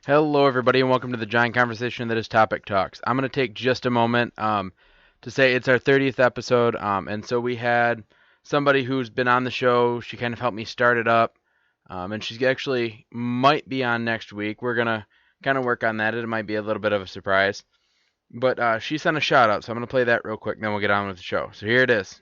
Hello, everybody, and welcome to the giant conversation that is Topic Talks. I'm going to take just a moment to say it's our 30th episode, and so we had somebody who's been on the show. She kind of helped me start it up, and she's actually might be on next week. We're going to kind of work on that. It might be a little bit of a surprise, but she sent a shout out, so I'm going to play that real quick, and then we'll get on with the show. So here it is.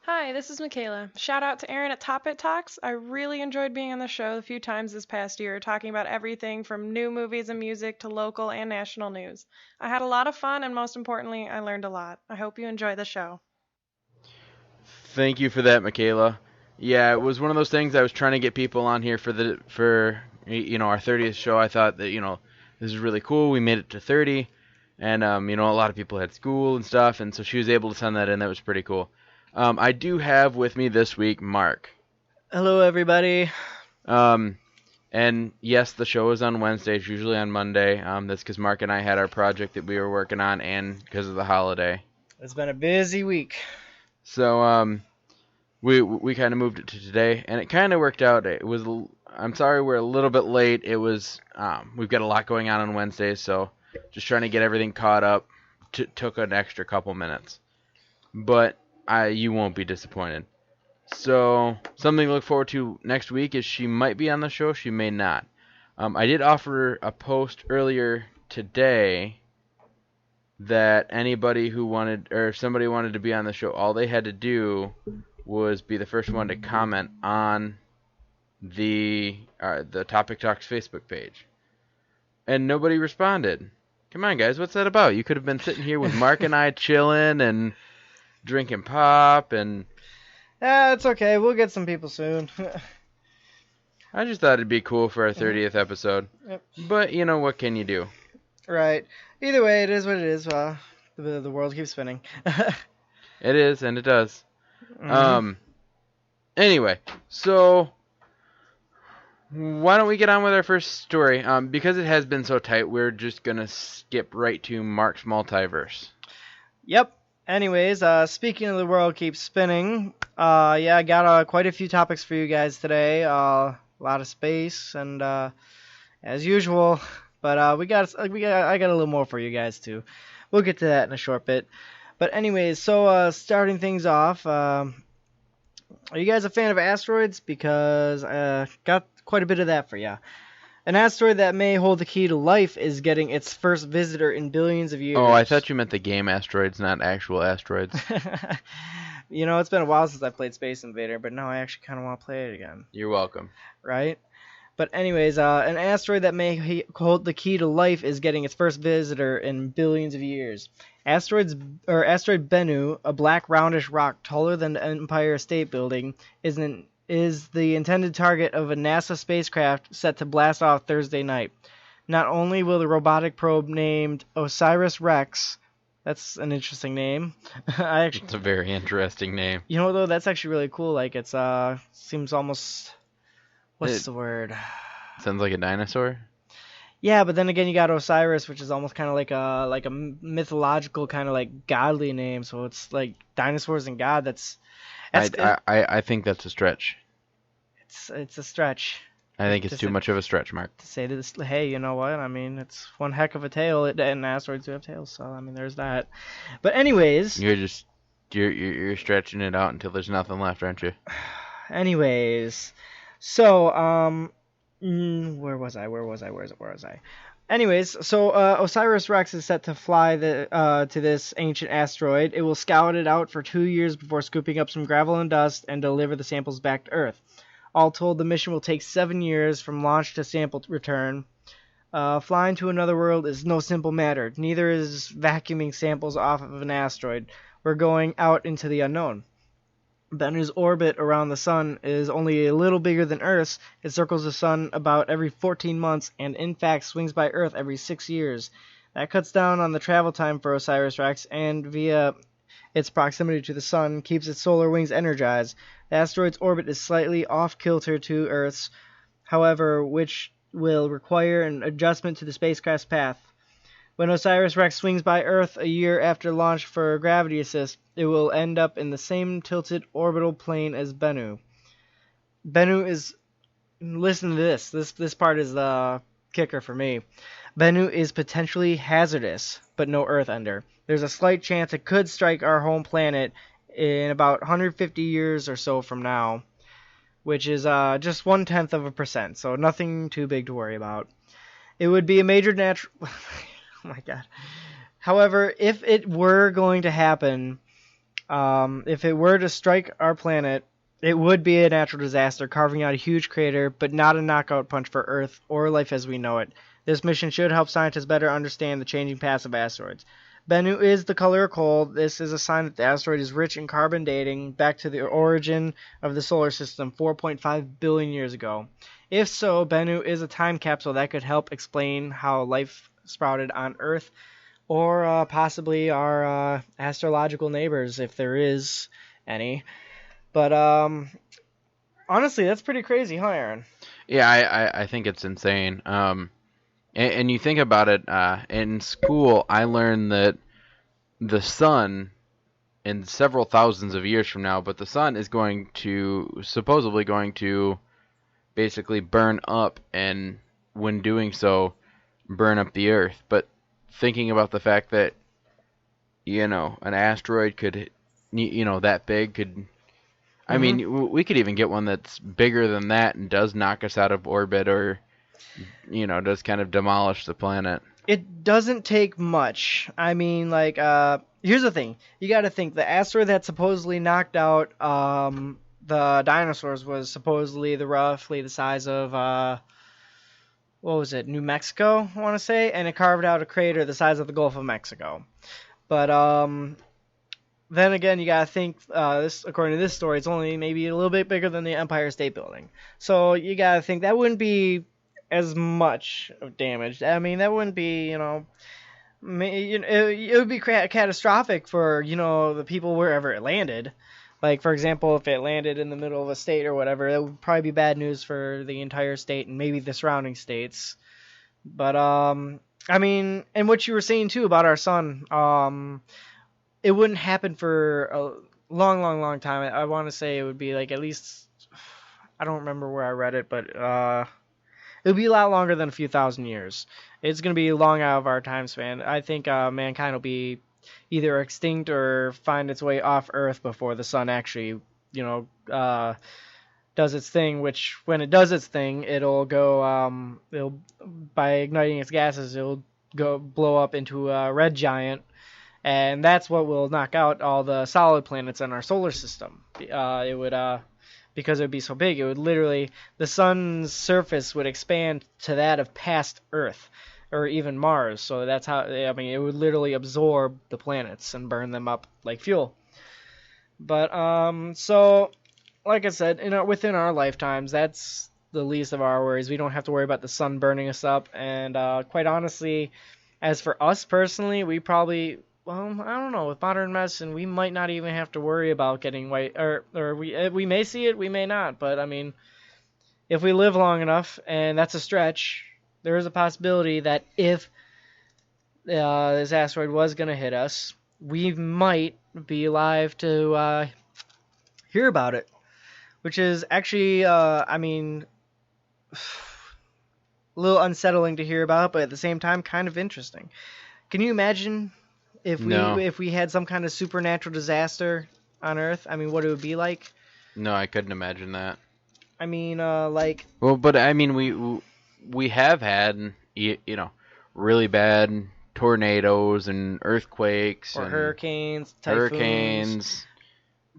Hi, this is Michaela. Shout out to Aaron at Top It Talks. I really enjoyed being on the show a few times this past year, talking about everything from new movies and music to local and national news. I had a lot of fun, and most importantly, I learned a lot. I hope you enjoy the show. Thank you for that, Michaela. Yeah, it was one of those things. I was trying to get people on here for our 30th show. I thought that this is really cool. We made it to 30, and a lot of people had school and stuff, and so she was able to send that in. That was pretty cool. I do have with me this week Mark. Hello, everybody. And yes, the show is on Wednesdays, usually on Monday. That's because Mark and I had our project that we were working on, and because of the holiday. It's been a busy week. So we kind of moved it to today, and it kind of worked out. I'm sorry we're a little bit late. It was we've got a lot going on Wednesdays, so just trying to get everything caught up took an extra couple minutes. But you won't be disappointed. So something to look forward to next week is she might be on the show, she may not. I did offer a post earlier today that anybody who wanted, or if somebody wanted to be on the show, all they had to do was be the first one to comment on the Topic Talks Facebook page. And nobody responded. Come on, guys, what's that about? You could have been sitting here with Mark and I chilling and drinking pop and... It's okay. We'll get some people soon. I just thought it'd be cool for our 30th episode. Yep. But, what can you do? Right. Either way, it is what it is. The world keeps spinning. It is, and it does. Mm-hmm. Anyway, so why don't we get on with our first story? Because it has been so tight, we're just going to skip right to Mark's Multiverse. Yep. Anyways, speaking of the world keeps spinning, I got quite a few topics for you guys today. A lot of space, and as usual, but I got a little more for you guys too. We'll get to that in a short bit. But anyways, so starting things off, are you guys a fan of asteroids? Because got quite a bit of that for you. An asteroid that may hold the key to life is getting its first visitor in billions of years. Oh, I thought you meant the game asteroids, not actual asteroids. It's been a while since I played Space Invader, but now I actually kind of want to play it again. You're welcome. Right? But anyways, an asteroid that may hold the key to life is getting its first visitor in billions of years. Asteroid Bennu, a black roundish rock taller than the Empire State Building, is the intended target of a NASA spacecraft set to blast off Thursday night. Not only will the robotic probe named OSIRIS-REx, that's an interesting name. It's a very interesting name. Though, that's actually really cool. Like, it's seems almost... What's the word? Sounds like a dinosaur? Yeah, but then again, you got Osiris, which is almost kind of like a mythological kind of like godly name. So it's like dinosaurs and God. I think that's a stretch. It's a stretch. I think it's too much of a stretch, Mark. To say this, hey, you know what? I mean, it's one heck of a tale, and asteroids do have tails, so I mean, there's that. But anyways, you're stretching it out until there's nothing left, aren't you? Anyways, so where was I? Anyways, so OSIRIS-REx is set to fly to this ancient asteroid. It will scout it out for 2 years before scooping up some gravel and dust and deliver the samples back to Earth. All told, the mission will take 7 years from launch to sample return. Flying to another world is no simple matter. Neither is vacuuming samples off of an asteroid. We're going out into the unknown. Bennu's orbit around the sun is only a little bigger than Earth's. It circles the sun about every 14 months and in fact swings by Earth every 6 years. That cuts down on the travel time for OSIRIS-REx and via its proximity to the sun keeps its solar wings energized. The asteroid's orbit is slightly off-kilter to Earth's, however, which will require an adjustment to the spacecraft's path. When OSIRIS-REx swings by Earth a year after launch for gravity assist, it will end up in the same tilted orbital plane as Bennu. Bennu is... Listen to this. This part is kicker for me. Bennu is potentially hazardous, but no earthender. There's a slight chance it could strike our home planet in about 150 years or so from now, which is just 0.1%, so nothing too big to worry about. It would be a major natural... oh my god. However, if it were going to happen, if it were to strike our planet, it would be a natural disaster, carving out a huge crater, but not a knockout punch for Earth or life as we know it. This mission should help scientists better understand the changing paths of asteroids. Bennu is the color of coal. This is a sign that the asteroid is rich in carbon, dating back to the origin of the solar system 4.5 billion years ago. If so, Bennu is a time capsule that could help explain how life sprouted on Earth, or possibly our astrological neighbors, if there is any. But honestly, that's pretty crazy, huh, Aaron? Yeah, I think it's insane. And you think about it, in school, I learned that the sun, in several thousands of years from now, but the sun is supposedly going to basically burn up, and when doing so, burn up the Earth. But thinking about the fact that, an asteroid could, that big could... I mean, we could even get one that's bigger than that and does knock us out of orbit, or... does kind of demolish the planet. It doesn't take much. I mean, here's the thing. You got to think, the asteroid that supposedly knocked out the dinosaurs was supposedly roughly the size of, what was it, New Mexico, I want to say, and it carved out a crater the size of the Gulf of Mexico. But then again, you got to think, this, according to this story, it's only maybe a little bit bigger than the Empire State Building. So you got to think that wouldn't be as much of damage. I mean, that wouldn't be, it would be catastrophic for, the people wherever it landed. Like, for example, if it landed in the middle of a state or whatever, that would probably be bad news for the entire state and maybe the surrounding states. But, I mean, and what you were saying, too, about our sun, it wouldn't happen for a long time. I want to say it would be, at least, I don't remember where I read it, but, it'll be a lot longer than a few thousand years. It's going to be long out of our time span. I think mankind will be either extinct or find its way off Earth before the sun actually, does its thing, which when it does its thing, it'll go, by igniting its gases, it'll go blow up into a red giant, and that's what will knock out all the solid planets in our solar system. It would, because it would be so big, it would literally, the sun's surface would expand to that of past Earth, or even Mars. So that's how, I mean, it would literally absorb the planets and burn them up like fuel. But, so, like I said, within our lifetimes, that's the least of our worries. We don't have to worry about the sun burning us up, and quite honestly, as for us personally, we probably... Well, I don't know. With modern medicine, we might not even have to worry about getting white, or we may see it, we may not. But I mean, if we live long enough, and that's a stretch, there is a possibility that if this asteroid was going to hit us, we might be alive to hear about it, which is actually, I mean, a little unsettling to hear about, but at the same time, kind of interesting. Can you imagine? If we had some kind of supernatural disaster on Earth, I mean, what it would be like? No, I couldn't imagine that. I mean, Well, but I mean, we have had, really bad tornadoes and earthquakes or and hurricanes, typhoons.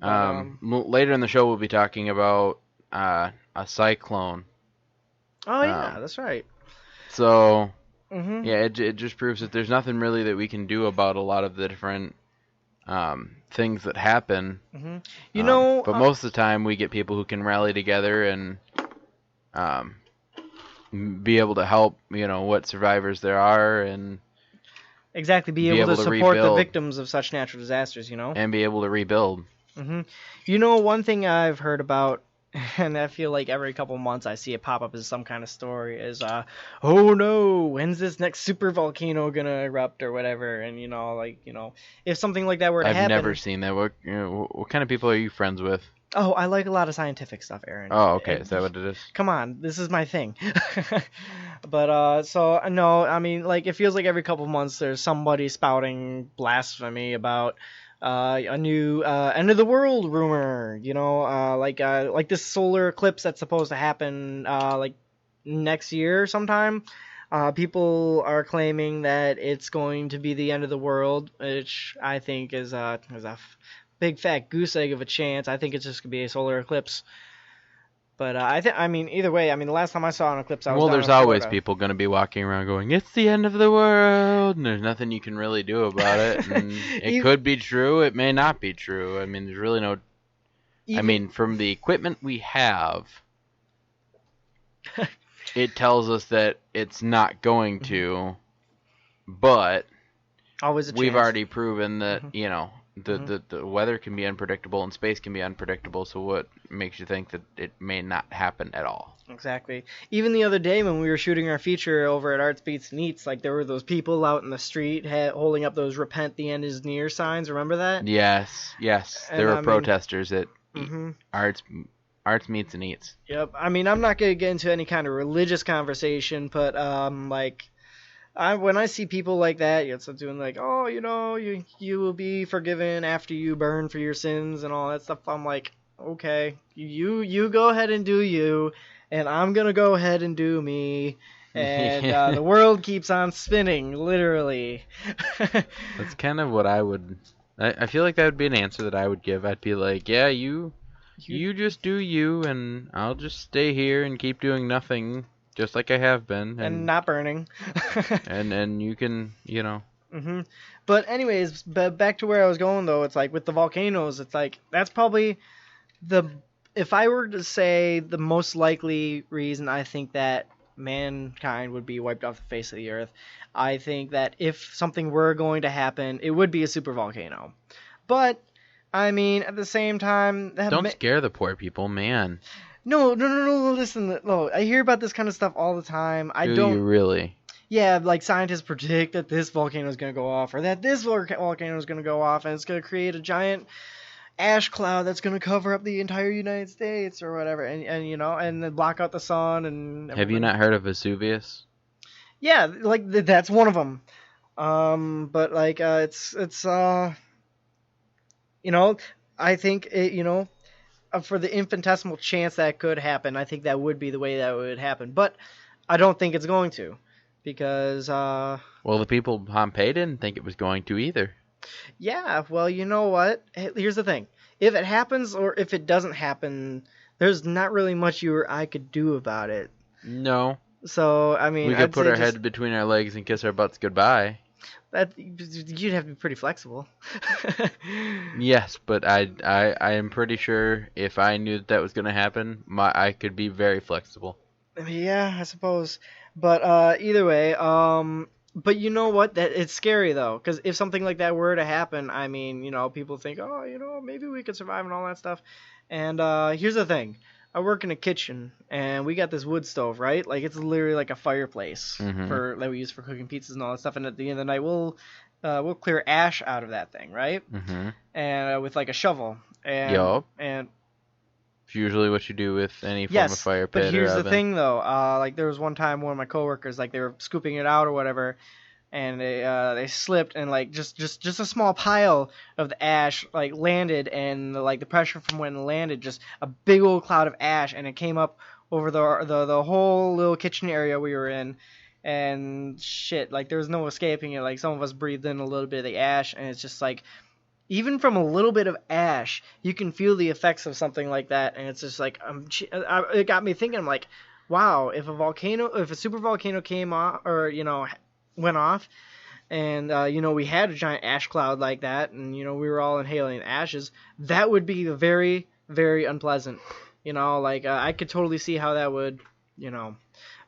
Later in the show, we'll be talking about a cyclone. Oh yeah, that's right. So. Mm-hmm. Yeah, it just proves that there's nothing really that we can do about a lot of the different things that happen. Mm-hmm. But most of the time we get people who can rally together and be able to help, what survivors there are, and exactly be able to support the victims of such natural disasters, and be able to rebuild. Mm-hmm. One thing I've heard about, and I feel like every couple months I see it pop up as some kind of story, is, oh no, when's this next super volcano gonna erupt or whatever, and, if something like that were to happen... I've never seen that. What kind of people are you friends with? Oh, I like a lot of scientific stuff, Aaron. Oh, okay. Is that what it is? Come on, this is my thing. But so no, I mean, like it feels like every couple months there's somebody spouting blasphemy about a new end of the world rumor. Like this solar eclipse that's supposed to happen like next year sometime. People are claiming that it's going to be the end of the world, which I think is a big fat goose egg of a chance. I think it's just gonna be a solar eclipse. But I mean, either way, I mean, the last time I saw an eclipse, I was Well, down there's in always Florida. people going to be walking around going, "It's the end of the world," and there's nothing you can really do about it. And it Even- could be true. It may not be true. I mean, there's really no. I Even- mean, from the equipment we have, it tells us that it's not going to. But always a we've chance. already proven that Mhm. the weather can be unpredictable and space can be unpredictable. So what makes you think that it may not happen at all? Exactly. Even the other day when we were shooting our feature over at Arts Beats and Eats, like there were those people out in the street holding up those "Repent, the end is near" signs. Remember that? Yes, And there I were mean- protesters at Mm-hmm. Arts Meets and Eats. Yep. I mean, I'm not gonna get into any kind of religious conversation, but when I see people like that, it's doing like, oh, you will be forgiven after you burn for your sins and all that stuff. I'm like, okay, you go ahead and do you, and I'm gonna go ahead and do me, and the world keeps on spinning, literally. That's kind of what I would. I feel like that would be an answer that I would give. I'd be like, yeah, you just do you, and I'll just stay here and keep doing nothing, just like I have been, and not burning. and you can, hmm But anyways, back to where I was going though, it's like with the volcanoes, it's like that's probably if I were to say the most likely reason I think that mankind would be wiped off the face of the earth, I think that if something were going to happen, it would be a supervolcano. But I mean, at the same time, don't scare the poor people, man. No, listen, no, I hear about this kind of stuff all the time. I Do don't. you really? Yeah, like scientists predict that this volcano is going to go off, or that this volcano is going to go off, and it's going to create a giant ash cloud that's going to cover up the entire United States or whatever, and then block out the sun. And Have you not heard of Vesuvius? Yeah, like that's one of them. But like it's I think for the infinitesimal chance that could happen, I think that would be the way that would happen. But I don't think it's going to, because Well, the people of Pompeii didn't think it was going to either. yeah, well, you know what? Here's the thing. If it happens or if it doesn't happen, there's not really much you or I could do about it. No. So, I mean, We could I'd put say our just- head between our legs and kiss our butts goodbye. that you'd have to be pretty flexible. Yes, but I am pretty sure if I knew that was going to happen, I could be very flexible. Yeah, I suppose. But either way, but you know what? That it's scary though, because if something like that were to happen, I mean, people think, oh, maybe we could survive and all that stuff. And here's the thing: I work in a kitchen, and we got this wood stove, right? Like it's literally like a fireplace Mhm. that we use for cooking pizzas and all that stuff. And at the end of the night, we'll clear ash out of that thing, right? Mm-hmm. And with like a shovel. And Yup. and It's usually what you do with any form yes, of fire pit but here's or the oven. thing though. Like there was one time one of my coworkers, like they were scooping it out or whatever, and they slipped and like just a small pile of the ash like landed, and like the pressure from when it landed, just a big old cloud of ash, and it came up over the whole little kitchen area we were in. And shit, like there was no escaping it. Like some of us breathed in a little bit of the ash, and it's just like, even from a little bit of ash, you can feel the effects of something like that, and it's just like it got me thinking. I'm like, wow, if a super volcano came off, or went off, and we had a giant ash cloud like that, and we were all inhaling ashes, that would be very, very unpleasant. Like I could totally see how that would,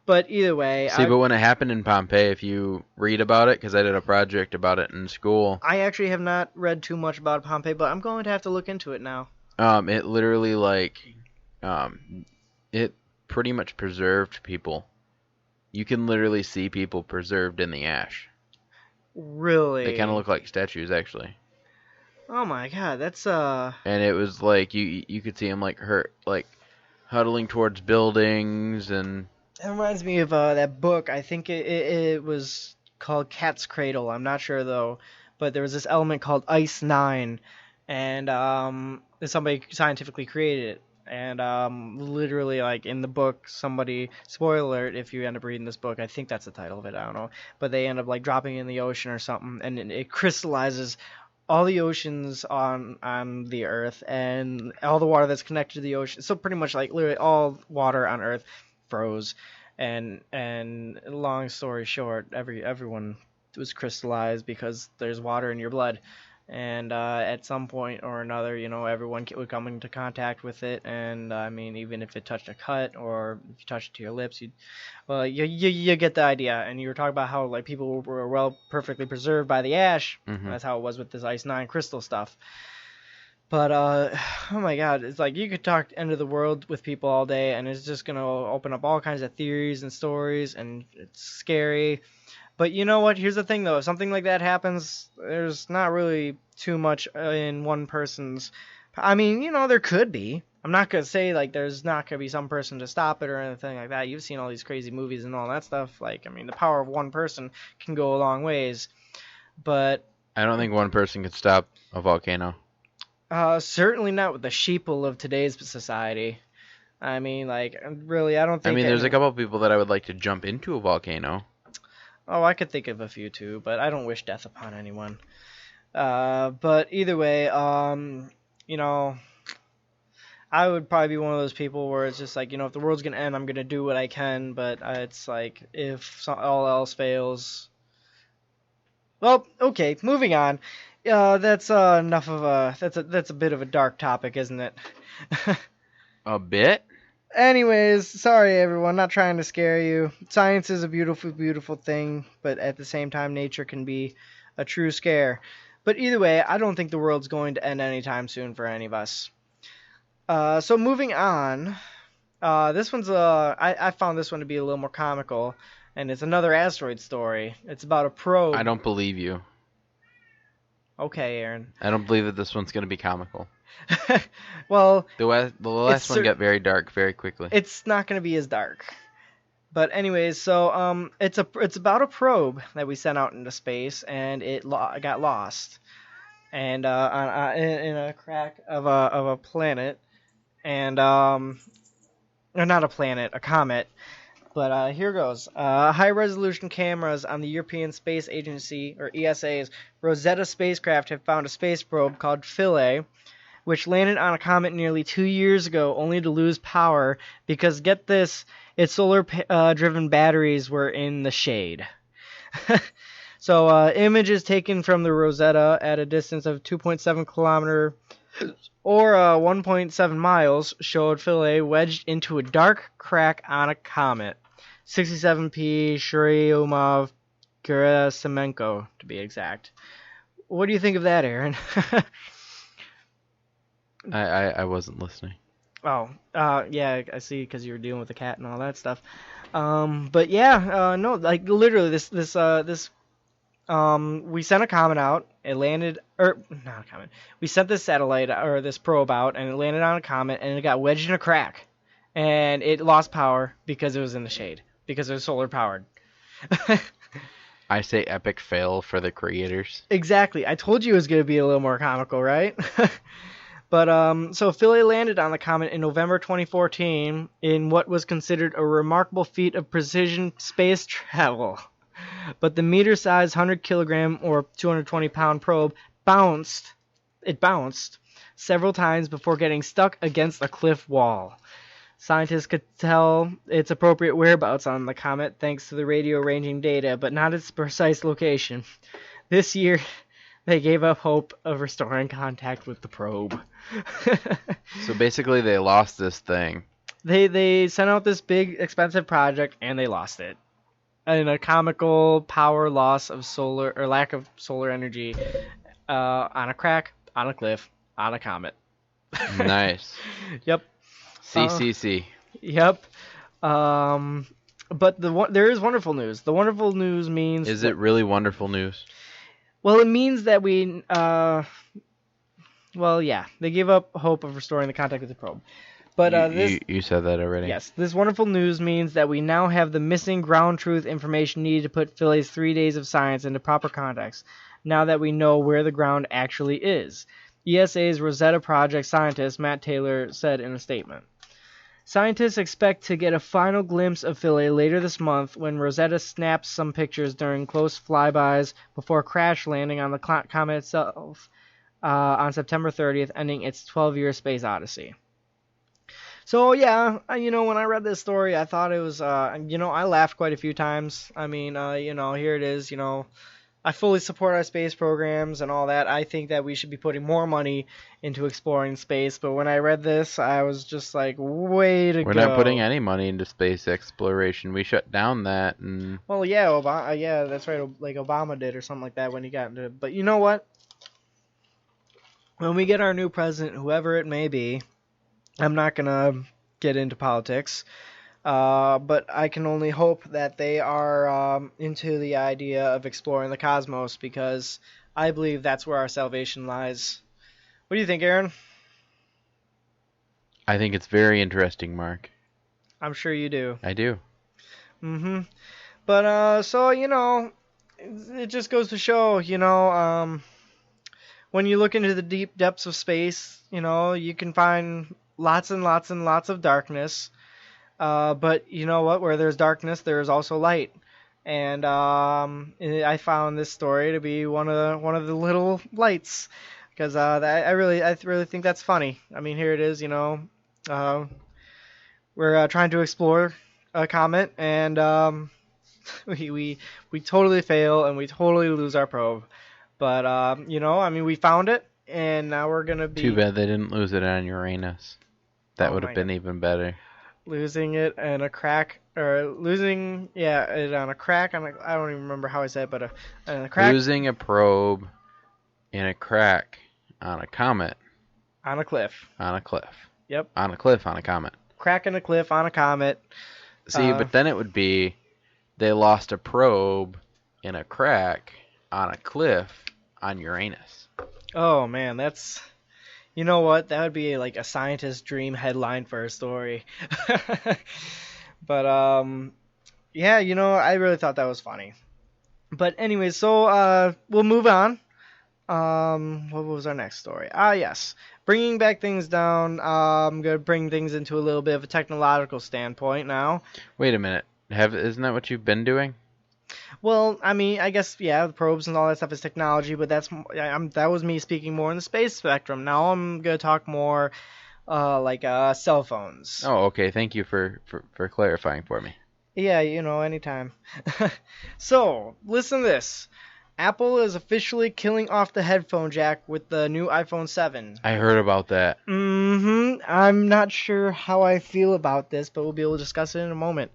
But either way, See, but when it happened in Pompeii, if you read about it, because I did a project about it in school, I actually have not read too much about Pompeii, but I'm going to have to look into it now. it literally it pretty much preserved people. You can literally see people preserved in the ash. Really? They kind of look like statues, actually. Oh my god, that's And it was like you could see him like hurt, like huddling towards buildings, and That reminds me of that book. I think it was called Cat's Cradle. I'm not sure though, but there was this element called Ice Nine, and somebody scientifically created it. And literally, like in the book, somebody, spoiler alert, if you end up reading this book, I think that's the title of it. I don't know, but they end up like dropping it in the ocean or something, and it crystallizes all the oceans on the Earth and all the water that's connected to the ocean. So pretty much like literally all water on Earth froze, and long story short, everyone was crystallized because there's water in your blood, and at some point or another, everyone would come into contact with it, and I mean, even if it touched a cut or if you touched it to your lips, you get the idea. And you were talking about how like people were perfectly preserved by the ash. That's how it was with this Ice 9 crystal stuff. But, oh my god, it's like you could talk end of the world with people all day, and it's just going to open up all kinds of theories and stories, and it's scary. But you know what? Here's the thing, though. If something like that happens, there's not really too much in one person's... I mean, there could be. I'm not going to say, like, there's not going to be some person to stop it or anything like that. You've seen all these crazy movies and all that stuff. Like, I mean, the power of one person can go a long ways. But... I don't think one person could stop a volcano. Certainly not with the sheeple of today's society. I mean, like, really, I don't think... I mean, there's a couple of people that I would like to jump into a volcano. Oh, I could think of a few, too, but I don't wish death upon anyone. But either way, I would probably be one of those people where it's just like, if the world's going to end, I'm going to do what I can, but it's like, if all else fails... Well, okay, moving on. That's enough of that's a bit of a dark topic, isn't it? A bit? Anyways, sorry everyone, not trying to scare you. Science is a beautiful, beautiful thing, but at the same time, nature can be a true scare. But either way, I don't think the world's going to end anytime soon for any of us. So moving on, this one's I found this one to be a little more comical, and it's another asteroid story. It's about a probe. I don't believe you. Okay, Aaron. I don't believe that this one's going to be comical. Well, the last one got very dark very quickly. It's not going to be as dark. But anyways, so it's about a probe that we sent out into space, and it got lost, and in a crack of a planet, and or not a planet, a comet. But here goes. High-resolution cameras on the European Space Agency, or ESA's, Rosetta spacecraft have found a space probe called Philae, which landed on a comet nearly 2 years ago, only to lose power because, get this, its solar-driven batteries were in the shade. So images taken from the Rosetta at a distance of 2.7 kilometers or 1.7 miles showed Philae wedged into a dark crack on a comet. 67P Churyumov-Gerasimenko, to be exact. What do you think of that, Aaron? I wasn't listening. Oh, yeah, I see, because you were dealing with the cat and all that stuff. But yeah, no, like literally, this we sent a comet out. It landed, or not a comet. We sent this satellite or this probe out, and it landed on a comet, and it got wedged in a crack, and it lost power because it was in the shade, because it was solar powered. I say epic fail for the creators. Exactly. I told you it was going to be a little more comical, right? But so Philae landed on the comet in November 2014 in what was considered a remarkable feat of precision space travel. But the meter-sized 100-kilogram or 220-pound probe bounced several times before getting stuck against a cliff wall. Scientists could tell its appropriate whereabouts on the comet thanks to the radio ranging data, but not its precise location. This year, they gave up hope of restoring contact with the probe. So basically, they lost this thing. They sent out this big, expensive project, and they lost it. In a comical power loss of solar, or lack of solar energy, on a crack, on a cliff, on a comet. Nice. Yep. CCC. Yep. But there is wonderful news. The wonderful news means... Is it really wonderful news? Well, it means that we... Well, yeah, they gave up hope of restoring the contact with the probe. But you said that already. Yes, this wonderful news means that we now have the missing ground truth information needed to put Philae's 3 days of science into proper context, now that we know where the ground actually is. ESA's Rosetta Project scientist Matt Taylor said in a statement. Scientists expect to get a final glimpse of Philae later this month when Rosetta snaps some pictures during close flybys before crash landing on the comet itself on September 30th, ending its 12-year space odyssey. So yeah, when I read this story, I thought it was, I laughed quite a few times. I mean, here it is, I fully support our space programs and all that. I think that we should be putting more money into exploring space. But when I read this, I was just like, way to go. We're not putting any money into space exploration. We shut down that. And Well, yeah, Obama, yeah, that's right, like Obama did or something like that when he got into it. But you know what? When we get our new president, whoever it may be, I'm not going to get into politics, but I can only hope that they are into the idea of exploring the cosmos, because I believe that's where our salvation lies. What do you think, Aaron? I think it's very interesting, Mark. I'm sure you do. I do. Mm-hmm. But, so, it just goes to show, when you look into the deep depths of space, you can find lots and lots and lots of darkness. But you know what? Where there's darkness, there is also light. And I found this story to be one of the little lights, because I really think that's funny. I mean, here it is. We're trying to explore a comet, and we totally fail, and we totally lose our probe. But we found it, and now we're gonna be. Too bad they didn't lose it on Uranus. That would have been even better. Losing it in a crack, or losing, it on a crack. I don't even remember how I said it, but a crack. Losing a probe in a crack on a comet. On a cliff. On a cliff. Yep. On a cliff on a comet. Crack in a cliff on a comet. See, but then it would be they lost a probe in a crack on a cliff on Uranus. Oh man, that's. You know what? That would be like a scientist's dream headline for a story. But I really thought that was funny. But anyway, so we'll move on. What was our next story? Yes. Bringing back things down, I'm going to bring things into a little bit of a technological standpoint now. Wait a minute. Isn't that what you've been doing? Well, I mean, I guess, yeah, the probes and all that stuff is technology, but that was me speaking more in the space spectrum. Now I'm going to talk more like cell phones. Oh, okay. Thank you for clarifying for me. Yeah, anytime. So, listen to this. Apple is officially killing off the headphone jack with the new iPhone 7. I heard about that. I'm not sure how I feel about this, but we'll be able to discuss it in a moment.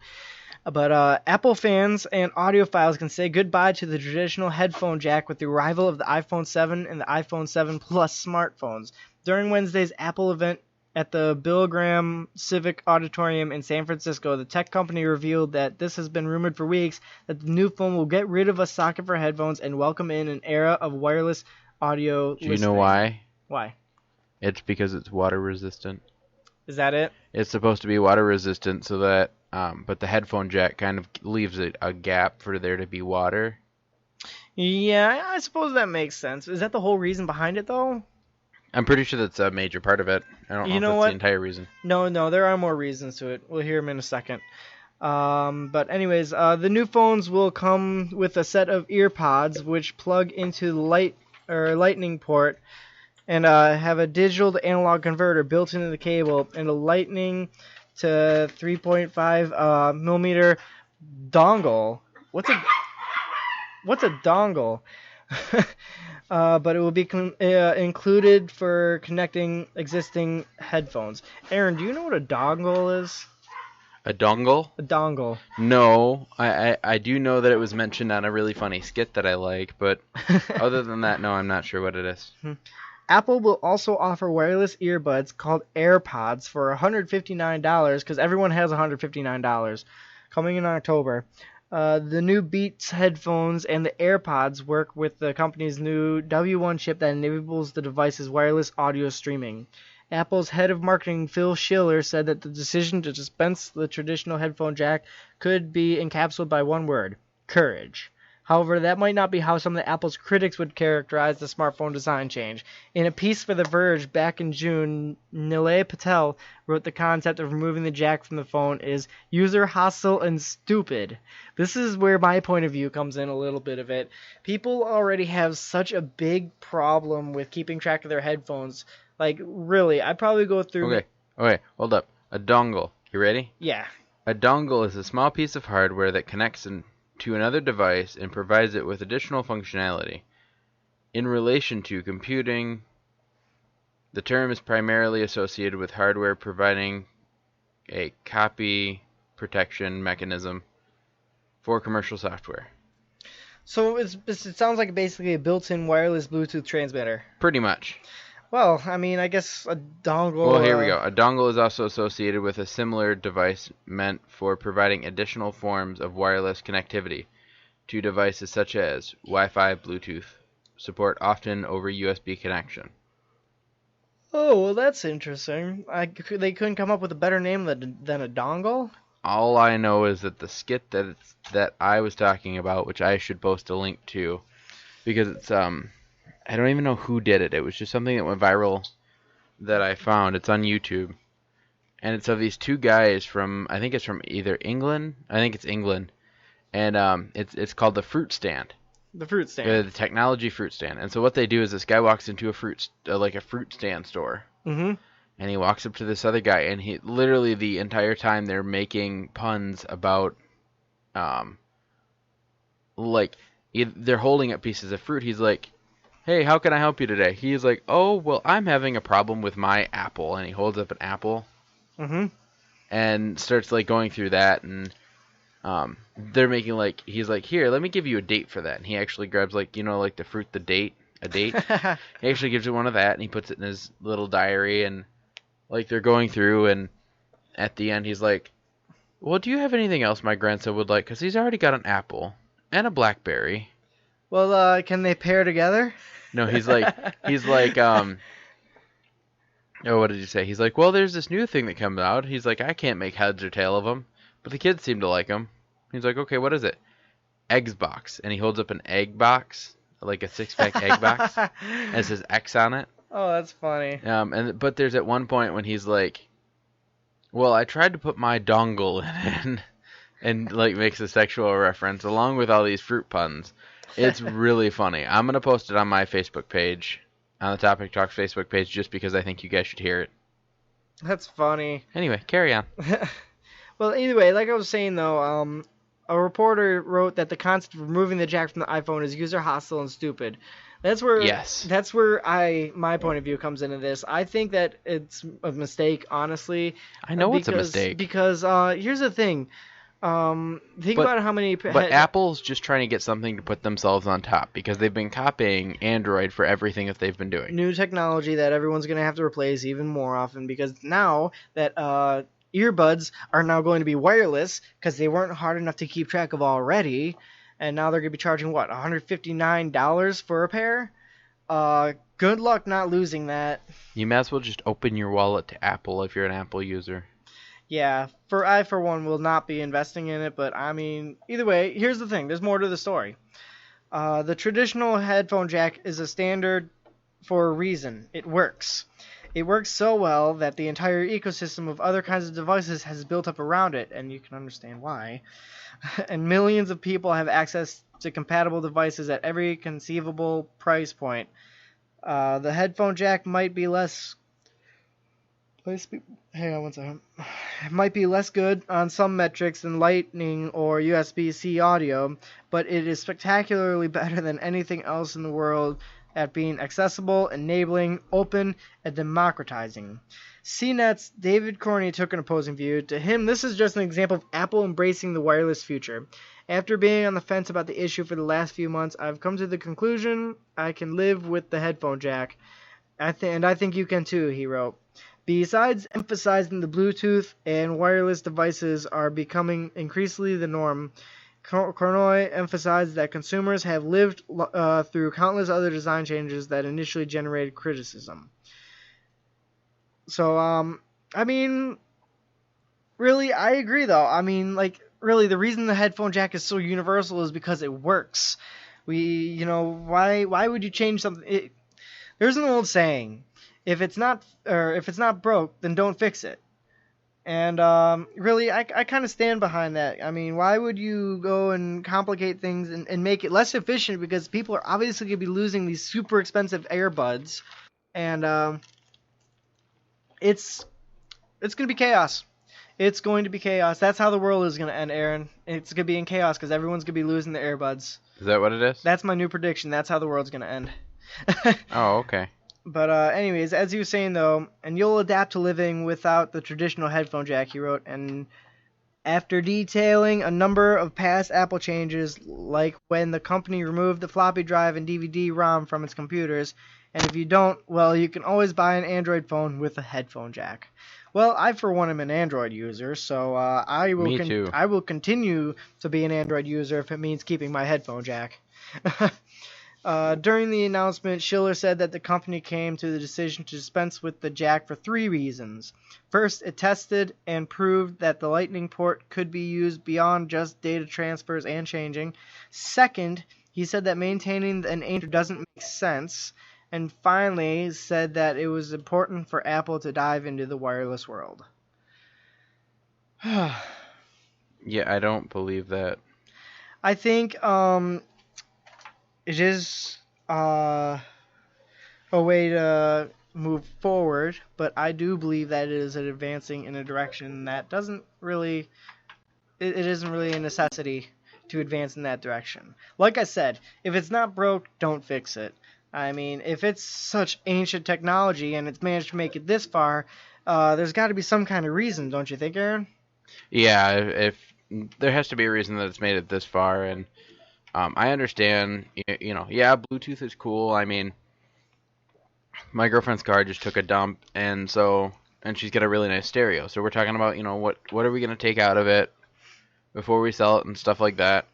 But Apple fans and audiophiles can say goodbye to the traditional headphone jack with the arrival of the iPhone 7 and the iPhone 7 Plus smartphones. During Wednesday's Apple event at the Bill Graham Civic Auditorium in San Francisco, the tech company revealed that this has been rumored for weeks, that the new phone will get rid of a socket for headphones and welcome in an era of wireless audio listening. Do you know why? Why? It's because it's water resistant. Is that it? It's supposed to be water resistant so that but the headphone jack kind of leaves a gap for there to be water. Yeah, I suppose that makes sense. Is that the whole reason behind it, though? I'm pretty sure that's a major part of it. I don't know if that's the entire reason. No, there are more reasons to it. We'll hear them in a second. But anyways, the new phones will come with a set of ear pods which plug into the lightning port and have a digital to analog converter built into the cable and a lightning to 3.5 millimeter dongle. What's a dongle? But it will be included for connecting existing headphones. Aaron, do you know what a dongle is? A dongle? A dongle. No, I do know that it was mentioned on a really funny skit that I like, but other than that, no, I'm not sure what it is. Apple will also offer wireless earbuds called AirPods for $159, because everyone has $159, coming in October. The new Beats headphones and the AirPods work with the company's new W1 chip that enables the device's wireless audio streaming. Apple's head of marketing, Phil Schiller, said that the decision to dispense the traditional headphone jack could be encapsulated by one word: courage. However, that might not be how some of the Apple's critics would characterize the smartphone design change. In a piece for The Verge back in June, Nilay Patel wrote the concept of removing the jack from the phone is user hostile and stupid. This is where my point of view comes in a little bit of it. People already have such a big problem with keeping track of their headphones. Like, really, I'd probably go through... Okay, hold up. A dongle. You ready? Yeah. A dongle is a small piece of hardware that connects to another device and provides it with additional functionality. In relation to computing, the term is primarily associated with hardware providing a copy protection mechanism for commercial software. So it sounds like basically a built-in wireless Bluetooth transmitter. Pretty much. Well, I mean, I guess a dongle... Well, here we go. A dongle is also associated with a similar device meant for providing additional forms of wireless connectivity to devices such as Wi-Fi, Bluetooth, support often over USB connection. Oh, well, that's interesting. They couldn't come up with a better name than a dongle? All I know is that the skit that I was talking about, which I should post a link to, because it's I don't even know who did it. It was just something that went viral that I found. It's on YouTube. And it's of these two guys from, I think it's from either England. I think it's England. And it's called the Fruit Stand. The Fruit Stand. The technology fruit stand. And so what they do is this guy walks into a fruit stand store. Mm-hmm. And he walks up to this other guy, and he literally the entire time they're making puns about they're holding up pieces of fruit. He's like, "Hey, how can I help you today?" He's like, "Oh, well, I'm having a problem with my apple," and he holds up an apple, and starts like going through that, and they're making he's like, "Here, let me give you a date for that," and he actually grabs like the fruit, a date. He actually gives it one of that, and he puts it in his little diary, and like they're going through, and at the end he's like, "Well, do you have anything else my grandson would like? Because he's already got an apple and a blackberry." Well, can they pair together? No, he's like, oh, what did he say? He's like, "Well, there's this new thing that comes out." He's like, "I can't make heads or tail of them, but the kids seem to like them." He's like, "Okay, what is it?" "Eggs box," and he holds up an egg box, like a 6-pack egg box, and it says X on it. Oh, that's funny. But there's at one point when he's like, "Well, I tried to put my dongle in," and like makes a sexual reference along with all these fruit puns. It's really funny. I'm gonna post it on my Facebook page, on the Topic Talks Facebook page, just because I think you guys should hear it. That's funny. Anyway, carry on. Well, anyway, like I was saying though, a reporter wrote that the concept of removing the jack from the iPhone is user hostile and stupid. That's where my point of view comes into this. I think that it's a mistake, honestly. I know it's a mistake. Because here's the thing. Think about how many... But Apple's just trying to get something to put themselves on top, because they've been copying Android for everything that they've been doing. New technology that everyone's going to have to replace even more often, because now that earbuds are now going to be wireless, because they weren't hard enough to keep track of already, and now they're going to be charging, what, $159 for a pair? Good luck not losing that. You might as well just open your wallet to Apple if you're an Apple user. Yeah, I for one will not be investing in it, but I mean, either way, here's the thing. There's more to the story. The traditional headphone jack is a standard for a reason. It works. It works so well that the entire ecosystem of other kinds of devices has built up around it, and you can understand why. And millions of people have access to compatible devices at every conceivable price point. The headphone jack might be less... Hang on one second. It might be less good on some metrics than Lightning or USB-C audio, but it is spectacularly better than anything else in the world at being accessible, enabling, open, and democratizing. CNET's David Corney took an opposing view. To him, this is just an example of Apple embracing the wireless future. After being on the fence about the issue for the last few months, I've come to the conclusion I can live with the headphone jack. And I think you can too, he wrote. Besides emphasizing the Bluetooth and wireless devices are becoming increasingly the norm, Kornoy emphasized that consumers have lived through countless other design changes that initially generated criticism. So, I mean, really, I agree, though. I mean, like, really, the reason the headphone jack is so universal is because it works. Why would you change something? There's an old saying, if it's not broke, then don't fix it. And really, I kind of stand behind that. I mean, why would you go and complicate things and make it less efficient? Because people are obviously going to be losing these super expensive earbuds, and it's going to be chaos. It's going to be chaos. That's how the world is going to end, Aaron. It's going to be in chaos because everyone's going to be losing their earbuds. Is that what it is? That's my new prediction. That's how the world's going to end. Oh, okay. But anyways, as he was saying though, and you'll adapt to living without the traditional headphone jack, he wrote, and after detailing a number of past Apple changes, like when the company removed the floppy drive and DVD-ROM from its computers, and if you don't, well, you can always buy an Android phone with a headphone jack. Well, I for one am an Android user, so I will continue to be an Android user if it means keeping my headphone jack. During the announcement, Schiller said that the company came to the decision to dispense with the jack for 3 reasons. First, it tested and proved that the Lightning port could be used beyond just data transfers and changing. Second, he said that maintaining an Android doesn't make sense. And finally, said that it was important for Apple to dive into the wireless world. Yeah, I don't believe that. I think it is a way to move forward, but I do believe that it is advancing in a direction that doesn't really, it isn't really a necessity to advance in that direction. Like I said, if it's not broke, don't fix it. I mean, if it's such ancient technology and it's managed to make it this far, there's got to be some kind of reason, don't you think, Aaron? Yeah, if there has to be a reason that it's made it this far, and I understand, yeah, Bluetooth is cool. I mean, my girlfriend's car just took a dump, and she's got a really nice stereo. So we're talking about, what are we going to take out of it before we sell it and stuff like that.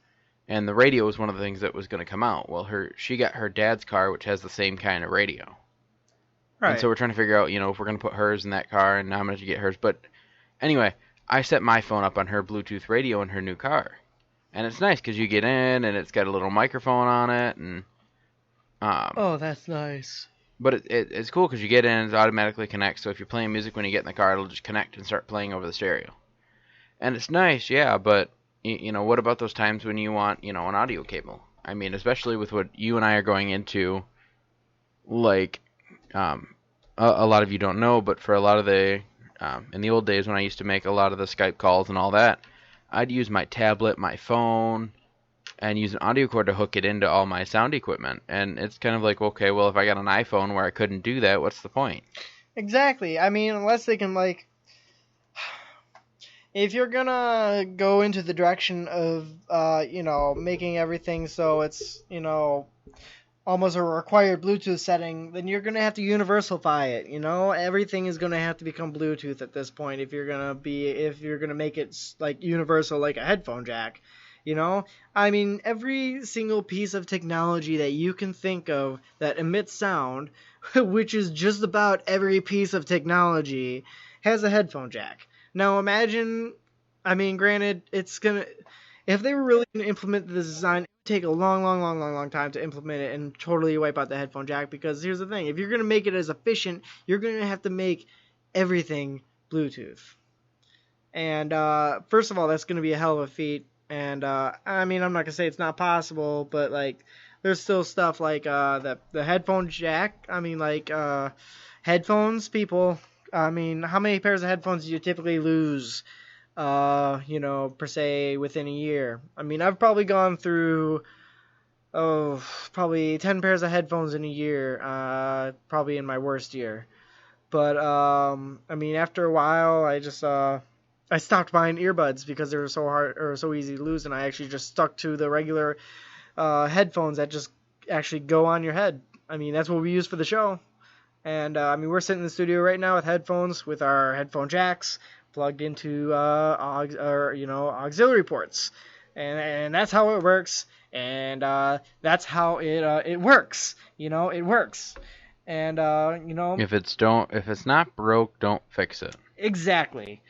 And the radio was one of the things that was going to come out. Well, she got her dad's car, which has the same kind of radio. Right. And so we're trying to figure out, if we're going to put hers in that car and how much to get hers. But anyway, I set my phone up on her Bluetooth radio in her new car. And it's nice because you get in and it's got a little microphone on it. And oh, that's nice. But it's cool because you get in and it automatically connects. So if you're playing music when you get in the car, it'll just connect and start playing over the stereo. And it's nice, yeah, but what about those times when you want, an audio cable? I mean, especially with what you and I are going into, like, a lot of you don't know, but for a lot of the, in the old days when I used to make a lot of the Skype calls and all that, I'd use my tablet, my phone, and use an audio cord to hook it into all my sound equipment. And it's kind of like, okay, well, if I got an iPhone where I couldn't do that, what's the point? Exactly. I mean, unless they can, if you're gonna go into the direction of, making everything so it's, almost a required Bluetooth setting, then you're gonna have to universalify it. Everything is gonna have to become Bluetooth at this point if you're gonna make it like universal, like a headphone jack. I mean, every single piece of technology that you can think of that emits sound, which is just about every piece of technology, has a headphone jack. Now imagine, I mean, granted, if they were really going to implement this design, it would take a long time to implement it and totally wipe out the headphone jack, because here's the thing, if you're going to make it as efficient, you're going to have to make everything Bluetooth. And first of all, that's going to be a hell of a feat, and I mean, I'm not going to say it's not possible, but there's still stuff like the headphone jack. I mean, headphones, people... I mean, how many pairs of headphones do you typically lose, per se, within a year? I mean, I've probably gone through, probably 10 pairs of headphones in a year, probably in my worst year. But, I mean, after a while, I just, I stopped buying earbuds because they were so hard, or so easy to lose, and I actually just stuck to the regular, headphones that just actually go on your head. I mean, that's what we use for the show. And, I mean, we're sitting in the studio right now with headphones, with our headphone jacks plugged into, auxiliary ports. and that's how it works, and that's how it works. It works, and If it's not broke, don't fix it. exactly.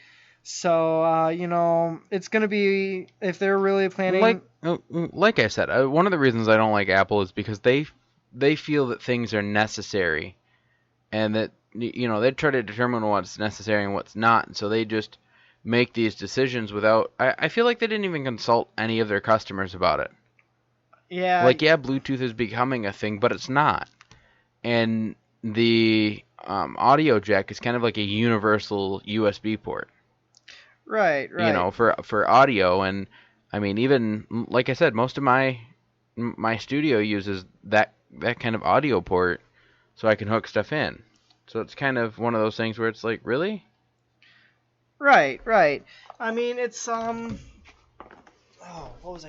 So it's gonna be, if they're really planning. Like I said, one of the reasons I don't like Apple is because they feel that things are necessary, and that they try to determine what's necessary and what's not, and so they just make these decisions without. I feel like they didn't even consult any of their customers about it. Yeah. Like, yeah, Bluetooth is becoming a thing, but it's not. And the audio jack is kind of like a universal USB port. Right. For audio. And I mean, even like I said, most of my studio uses that kind of audio port, so I can hook stuff in. So it's kind of one of those things where it's like, really? Right. I mean, it's oh, what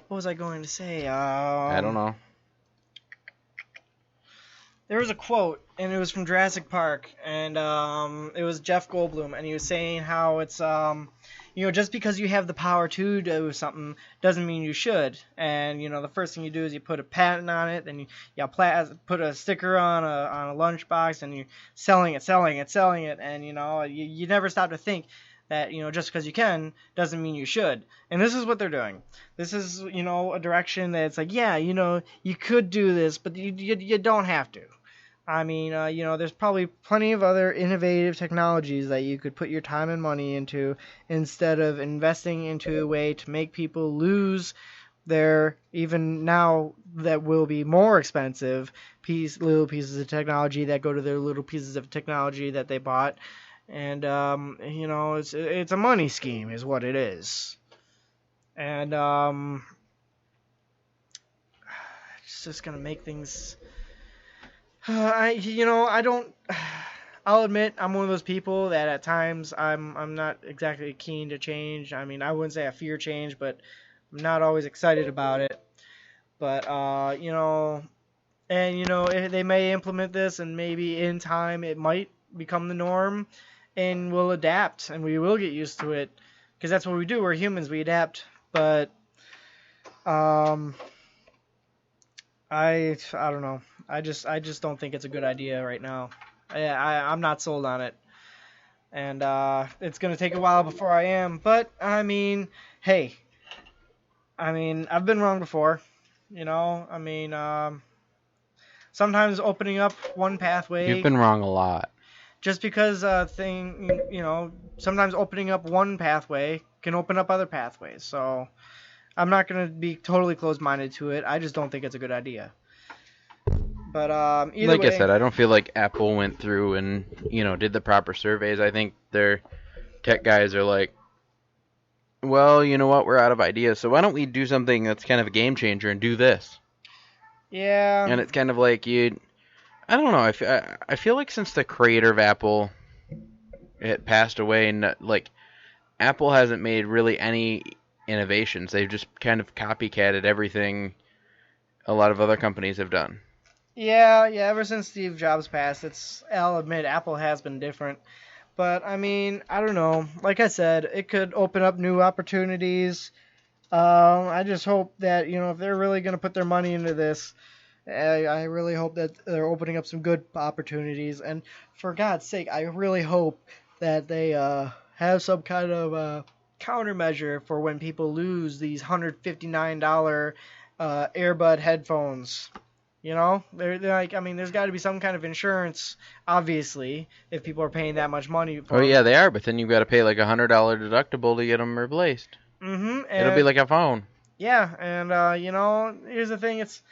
was I going to say? I don't know. There was a quote, and it was from Jurassic Park, and it was Jeff Goldblum, and he was saying how it's just because you have the power to do something doesn't mean you should. And the first thing you do is you put a patent on it, then you put a sticker on a lunchbox, and you're selling it, and you never stop to think that just because you can doesn't mean you should. And this is what they're doing. This is a direction that it's like, yeah, you could do this, but you don't have to. I mean, there's probably plenty of other innovative technologies that you could put your time and money into instead of investing into a way to make people lose their, even now that will be more expensive, little pieces of technology that go to their little pieces of technology that they bought. And, it's a money scheme is what it is. And it's just going to make things... I don't. I'll admit I'm one of those people that at times I'm not exactly keen to change. I mean, I wouldn't say I fear change, but I'm not always excited about it. But if they may implement this, and maybe in time it might become the norm, and we'll adapt and we will get used to it, because that's what we do. We're humans. We adapt. But I don't know. I just don't think it's a good idea right now. I'm not sold on it. And it's going to take a while before I am. But, I mean, hey. I mean, I've been wrong before. Sometimes opening up one pathway... You've been wrong a lot. Just because sometimes opening up one pathway can open up other pathways. So, I'm not going to be totally closed-minded to it. I just don't think it's a good idea. But either like way, I said, I don't feel like Apple went through and did the proper surveys. I think their tech guys are like, well, you know what, we're out of ideas, so why don't we do something that's kind of a game changer and do this? Yeah. And it's kind of like I don't know. I feel like since the creator of Apple had passed away, and like Apple hasn't made really any innovations. They've just kind of copycatted everything a lot of other companies have done. Yeah, ever since Steve Jobs passed, I'll admit, Apple has been different. But, I mean, I don't know. Like I said, it could open up new opportunities. I just hope that, if they're really going to put their money into this, I really hope that they're opening up some good opportunities. And for God's sake, I really hope that they have some kind of countermeasure for when people lose these $159 earbud headphones. They're like, I mean, there's got to be some kind of insurance, obviously, if people are paying that much money for them. Yeah, they are, but then you've got to pay like $100 deductible to get them replaced. Mm-hmm. It'll be like a phone. Yeah, and here's the thing, it's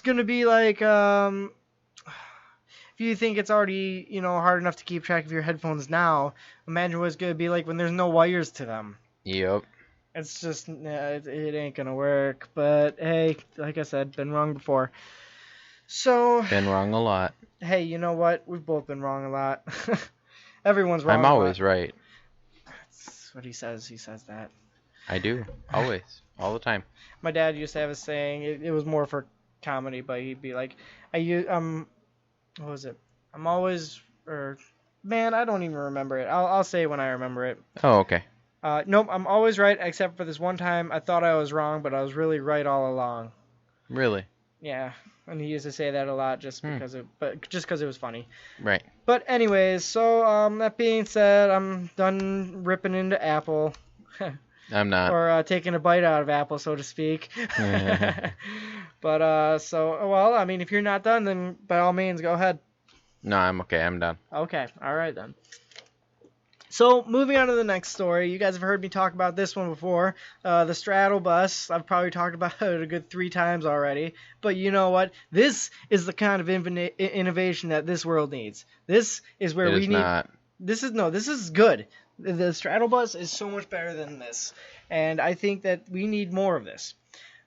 gonna be like, if you think it's already, hard enough to keep track of your headphones now, imagine what it's gonna be like when there's no wires to them. Yep. It's just, it ain't gonna work. But hey, like I said, been wrong before. So. Been wrong a lot. Hey, you know what? We've both been wrong a lot. Everyone's wrong. I'm always right. That's what he says. He says that. I do. Always. All the time. My dad used to have a saying. It was more for comedy, but he'd be like, what was it? I'm always, man, I don't even remember it. I'll say it when I remember it. Oh, okay. Nope, I'm always right except for this one time I thought I was wrong, but I was really right all along. Really? Yeah, and he used to say that a lot just Hmm. because it was funny. Right. But anyways, so that being said, I'm done ripping into Apple. I'm not. Or taking a bite out of Apple, so to speak. But well, I mean, if you're not done, then by all means, go ahead. No, I'm okay. I'm done. Okay, all right then. So moving on to the next story, you guys have heard me talk about this one before. The straddle bus. I've probably talked about it a good 3 times already. But you know what? This is the kind of innovation that this world needs. This is where It we is need. not. This is good. The straddle bus is so much better than this, and I think that we need more of this.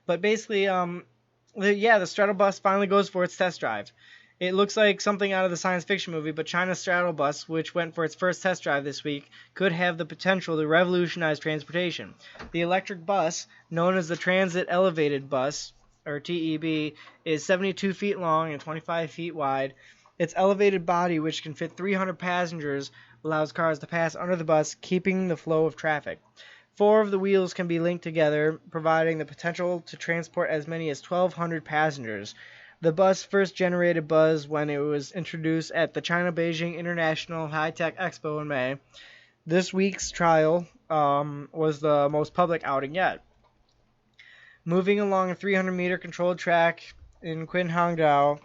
But basically, the straddle bus finally goes for its test drive. It looks like something out of the science fiction movie, but China's straddle bus, which went for its first test drive this week, could have the potential to revolutionize transportation. The electric bus, known as the Transit Elevated Bus, or TEB, is 72 feet long and 25 feet wide. Its elevated body, which can fit 300 passengers, allows cars to pass under the bus, keeping the flow of traffic. 4 of the wheels can be linked together, providing the potential to transport as many as 1,200 passengers. The bus first generated buzz when it was introduced at the China-Beijing International High-Tech Expo in May. This week's trial was the most public outing yet. Moving along a 300-meter controlled track in Qinhuangdao,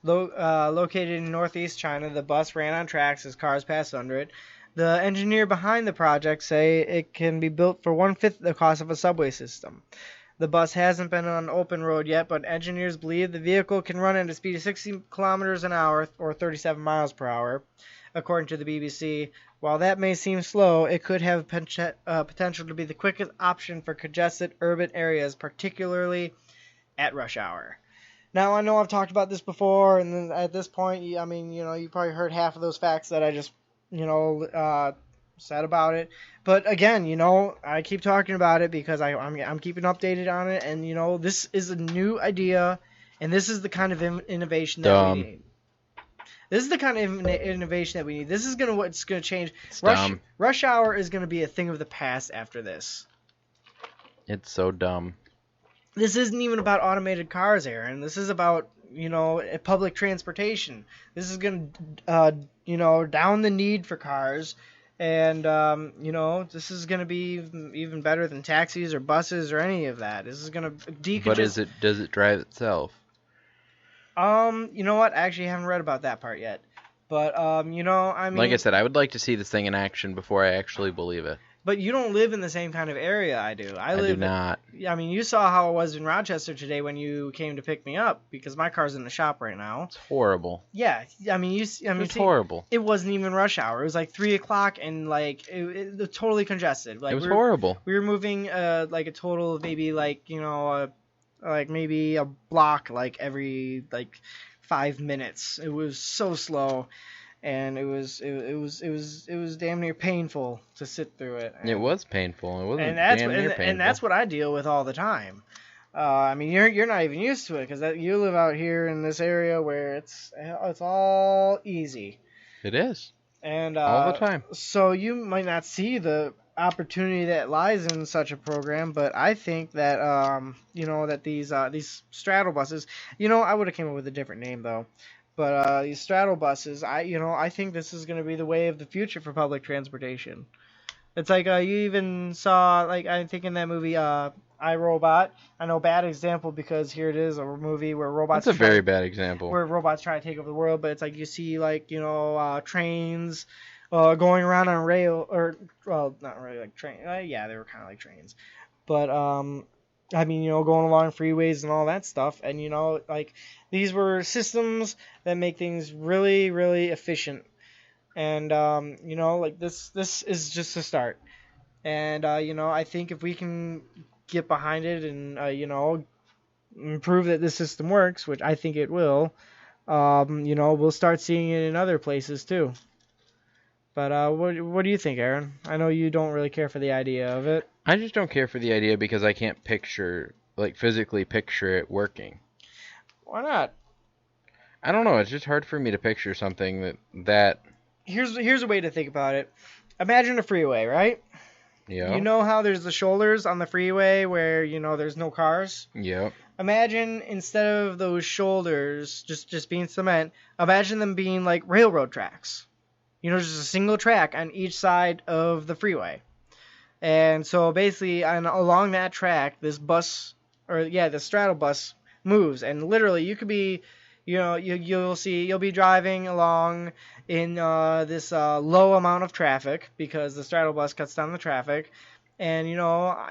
located in northeast China, the bus ran on tracks as cars passed under it. The engineer behind the project say it can be built for 1/5 the cost of a subway system. The bus hasn't been on an open road yet, but engineers believe the vehicle can run at a speed of 60 kilometers an hour or 37 miles per hour, according to the BBC. While that may seem slow, it could have potential to be the quickest option for congested urban areas, particularly at rush hour. Now, I know I've talked about this before, and then at this point, I mean, you probably heard half of those facts that I just, said about it. But again, I keep talking about it because I'm keeping updated on it, and this is a new idea, and this is the kind of innovation that we need. This is the kind of innovation that we need. This is what's gonna change. Rush hour is gonna be a thing of the past after this. It's so dumb. This isn't even about automated cars, Aaron. This is about public transportation. This is gonna down the need for cars. And, this is going to be even better than taxis or buses or any of that. This is going to decongest. But does it drive itself? You know what? I actually haven't read about that part yet. But, I mean. Like I said, I would like to see this thing in action before I actually believe it. But you don't live in the same kind of area I do. I do not. I mean, you saw how it was in Rochester today when you came to pick me up because my car's in the shop right now. It's horrible. Yeah, I mean, it's horrible. It wasn't even rush hour. It was like 3 o'clock and like it was totally congested. Like, it was horrible. We were moving like a total of maybe like maybe a block like every 5 minutes. It was so slow. And it was damn near painful to sit through it. And it was painful. It wasn't damn near painful. And that's what I deal with all the time. I mean, you're not even used to it because you live out here in this area where it's all easy. It is. And all the time. So you might not see the opportunity that lies in such a program, but I think that that these straddle buses. I would have came up with a different name though. But these straddle buses, I think this is going to be the way of the future for public transportation. It's like you even saw, I think in that movie, I, Robot. I know, bad example because here it is, a movie where robots. That's a very bad example. Where robots try to take over the world, but it's like you see trains going around on rail, or well, not really like train. Yeah, they were kind of like trains, but I mean, going along freeways and all that stuff, and these were systems that make things really, really efficient, and this is just a start, and I think if we can get behind it and prove that this system works, which I think it will, we'll start seeing it in other places too. But what do you think, Aaron? I know you don't really care for the idea of it. I just don't care for the idea because I can't physically picture it working. Why not? I don't know. It's just hard for me to picture something that. Here's a way to think about it. Imagine a freeway, right? Yeah. You know how there's the shoulders on the freeway where, there's no cars? Yep. Imagine instead of those shoulders just being cement, imagine them being like railroad tracks. Just a single track on each side of the freeway. And so basically along that track, this bus, the straddle bus moves. And literally you could be, you'll be driving along in this low amount of traffic because the straddle bus cuts down the traffic. And,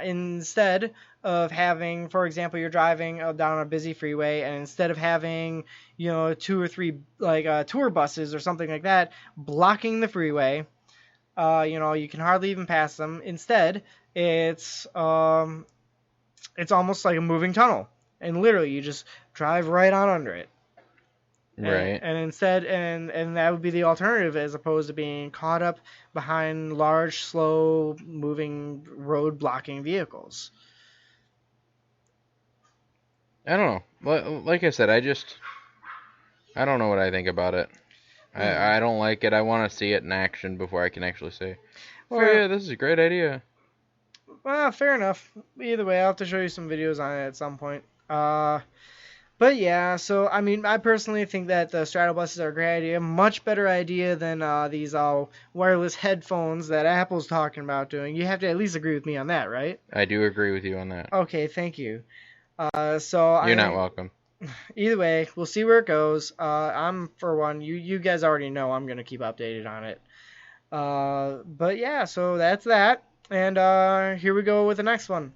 instead of having, for example, you're driving down a busy freeway, and instead of having, 2 or 3 tour buses or something like that blocking the freeway, you can hardly even pass them. Instead, it's almost like a moving tunnel, and literally you just drive right on under it. Right. And instead, and that would be the alternative as opposed to being caught up behind large, slow moving road blocking vehicles. I don't know. Like I said, I don't know what I think about it. I don't like it. I want to see it in action before I can actually say, oh yeah, this is a great idea. Well, fair enough. Either way, I'll have to show you some videos on it at some point. But yeah, so I mean, I personally think that the straddle buses are a great idea, much better idea than these wireless headphones that Apple's talking about doing. You have to at least agree with me on that, right? I do agree with you on that. Okay, thank you. You're not welcome. Either way, we'll see where it goes. I'm for one. You guys already know I'm gonna keep updated on it. But yeah, so that's that. And here we go with the next one.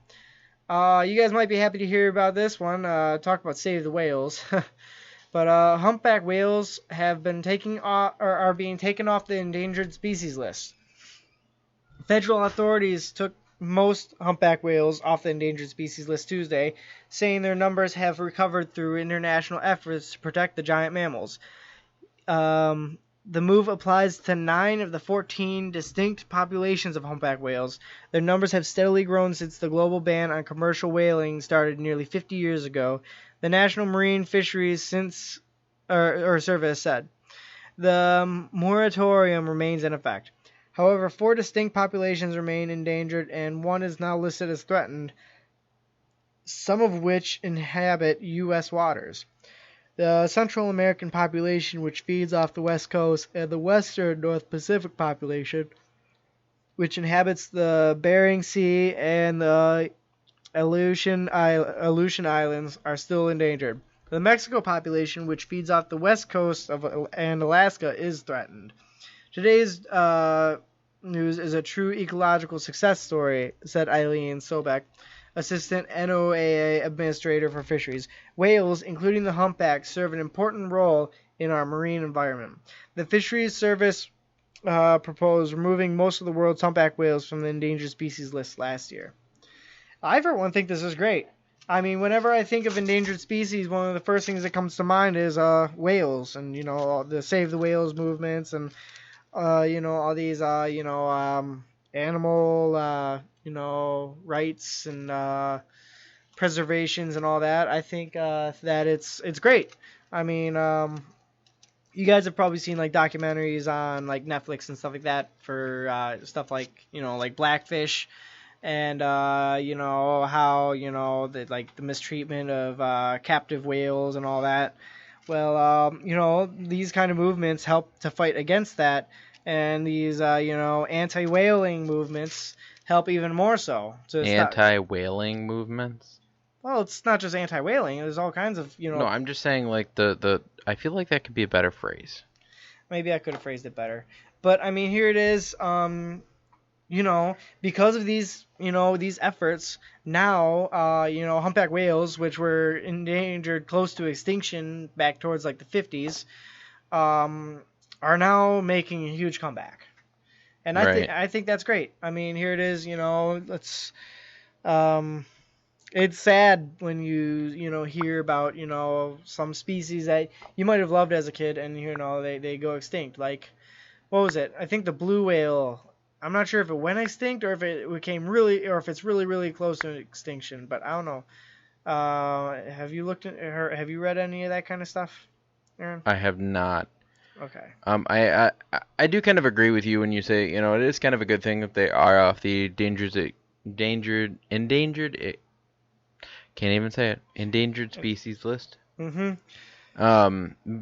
You guys might be happy to hear about this one. Talk about Save the Whales. But humpback whales have been are being taken off the endangered species list. Federal authorities took most humpback whales off the endangered species list Tuesday, saying their numbers have recovered through international efforts to protect the giant mammals. The move applies to 9 of the 14 distinct populations of humpback whales. Their numbers have steadily grown since the global ban on commercial whaling started nearly 50 years ago, the National Marine Fisheries Service said. The moratorium remains in effect. However, 4 distinct populations remain endangered, and 1 is now listed as threatened, some of which inhabit U.S. waters. The Central American population, which feeds off the West Coast, and the Western North Pacific population, which inhabits the Bering Sea and the Aleutian Islands, are still endangered. The Mexico population, which feeds off the West Coast and Alaska, is threatened. Today's news is a true ecological success story, said Eileen Sobek, Assistant NOAA Administrator for Fisheries. Whales, including the humpback, serve an important role in our marine environment. The Fisheries Service proposed removing most of the world's humpback whales from the endangered species list last year. I, for one, think this is great. I mean, whenever I think of endangered species, one of the first things that comes to mind is whales and, the Save the Whales movements and, all these, animal, rights and preservations and all that. I think that it's great. I mean, you guys have probably seen like documentaries on like Netflix and stuff like that for stuff like like Blackfish and how the mistreatment of captive whales and all that. Well, these kind of movements help to fight against that, and these anti-whaling movements help even more so. Anti-whaling movements? Well, it's not just anti-whaling. There's all kinds of, No, I'm just saying, like, the I feel like that could be a better phrase. Maybe I could have phrased it better. But, I mean, here it is, because of these, these efforts, now, humpback whales, which were endangered close to extinction back towards, like, the 50s, are now making a huge comeback. And I think that's great. I mean, here it is, let's it's sad when you hear about, some species that you might have loved as a kid and, they go extinct. Like, what was it? I think the blue whale, I'm not sure if it went extinct or if it became if it's really, really close to extinction, but I don't know. Have you looked at have you read any of that kind of stuff, Aaron? I have not. Okay. I do kind of agree with you when you say, you know, it is kind of a good thing that they are off the can't even say it, endangered species list. Mhm.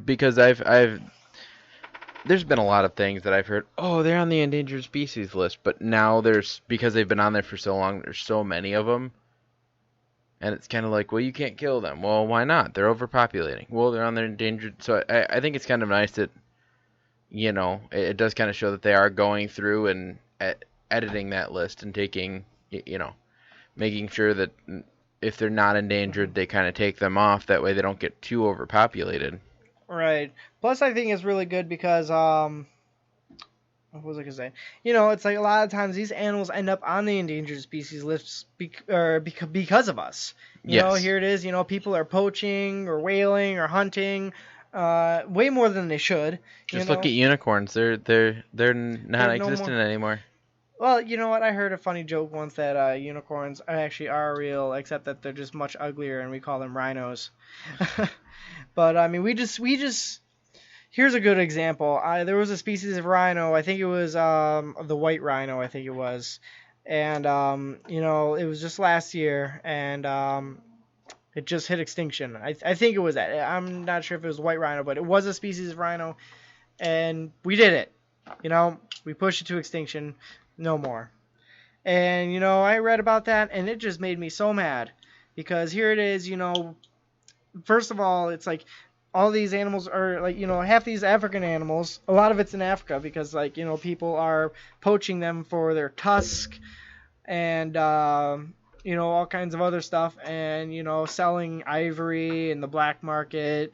Because there's been a lot of things that I've heard, oh, they're on the endangered species list, but now because they've been on there for so long, there's so many of them. And it's kind of like, well, you can't kill them. Well, why not? They're overpopulating. Well, they're on their endangered. So I think it's kind of nice that, you know, it does kind of show that they are going through and editing that list and taking, you know, making sure that if they're not endangered, they kind of take them off. That way they don't get too overpopulated. Right. Plus, I think it's really good because what was I gonna say? You know, it's like a lot of times these animals end up on the endangered species lists because of us. You know, Yes. here it is. You know, people are poaching or whaling or hunting, way more than they should. Just you look know? at unicorns. They're not They're no existent more. anymore. Well, you know what? I heard a funny joke once that unicorns actually are real, except that they're just much uglier, and we call them rhinos. But I mean, we just here's a good example. There was a species of rhino. I think it was the white rhino. I think it was, and you know, it was just last year, and it just hit extinction. I think it was that. I'm not sure if it was white rhino, but it was a species of rhino, and we did it. You know, we pushed it to extinction. No more. And you know, I read about that, and it just made me so mad because here it is. You know, first of all, it's like all these animals are like, you know, half these African animals, a lot of it's in Africa because, like, you know, people are poaching them for their tusk and you know, all kinds of other stuff, and you know, selling ivory in the black market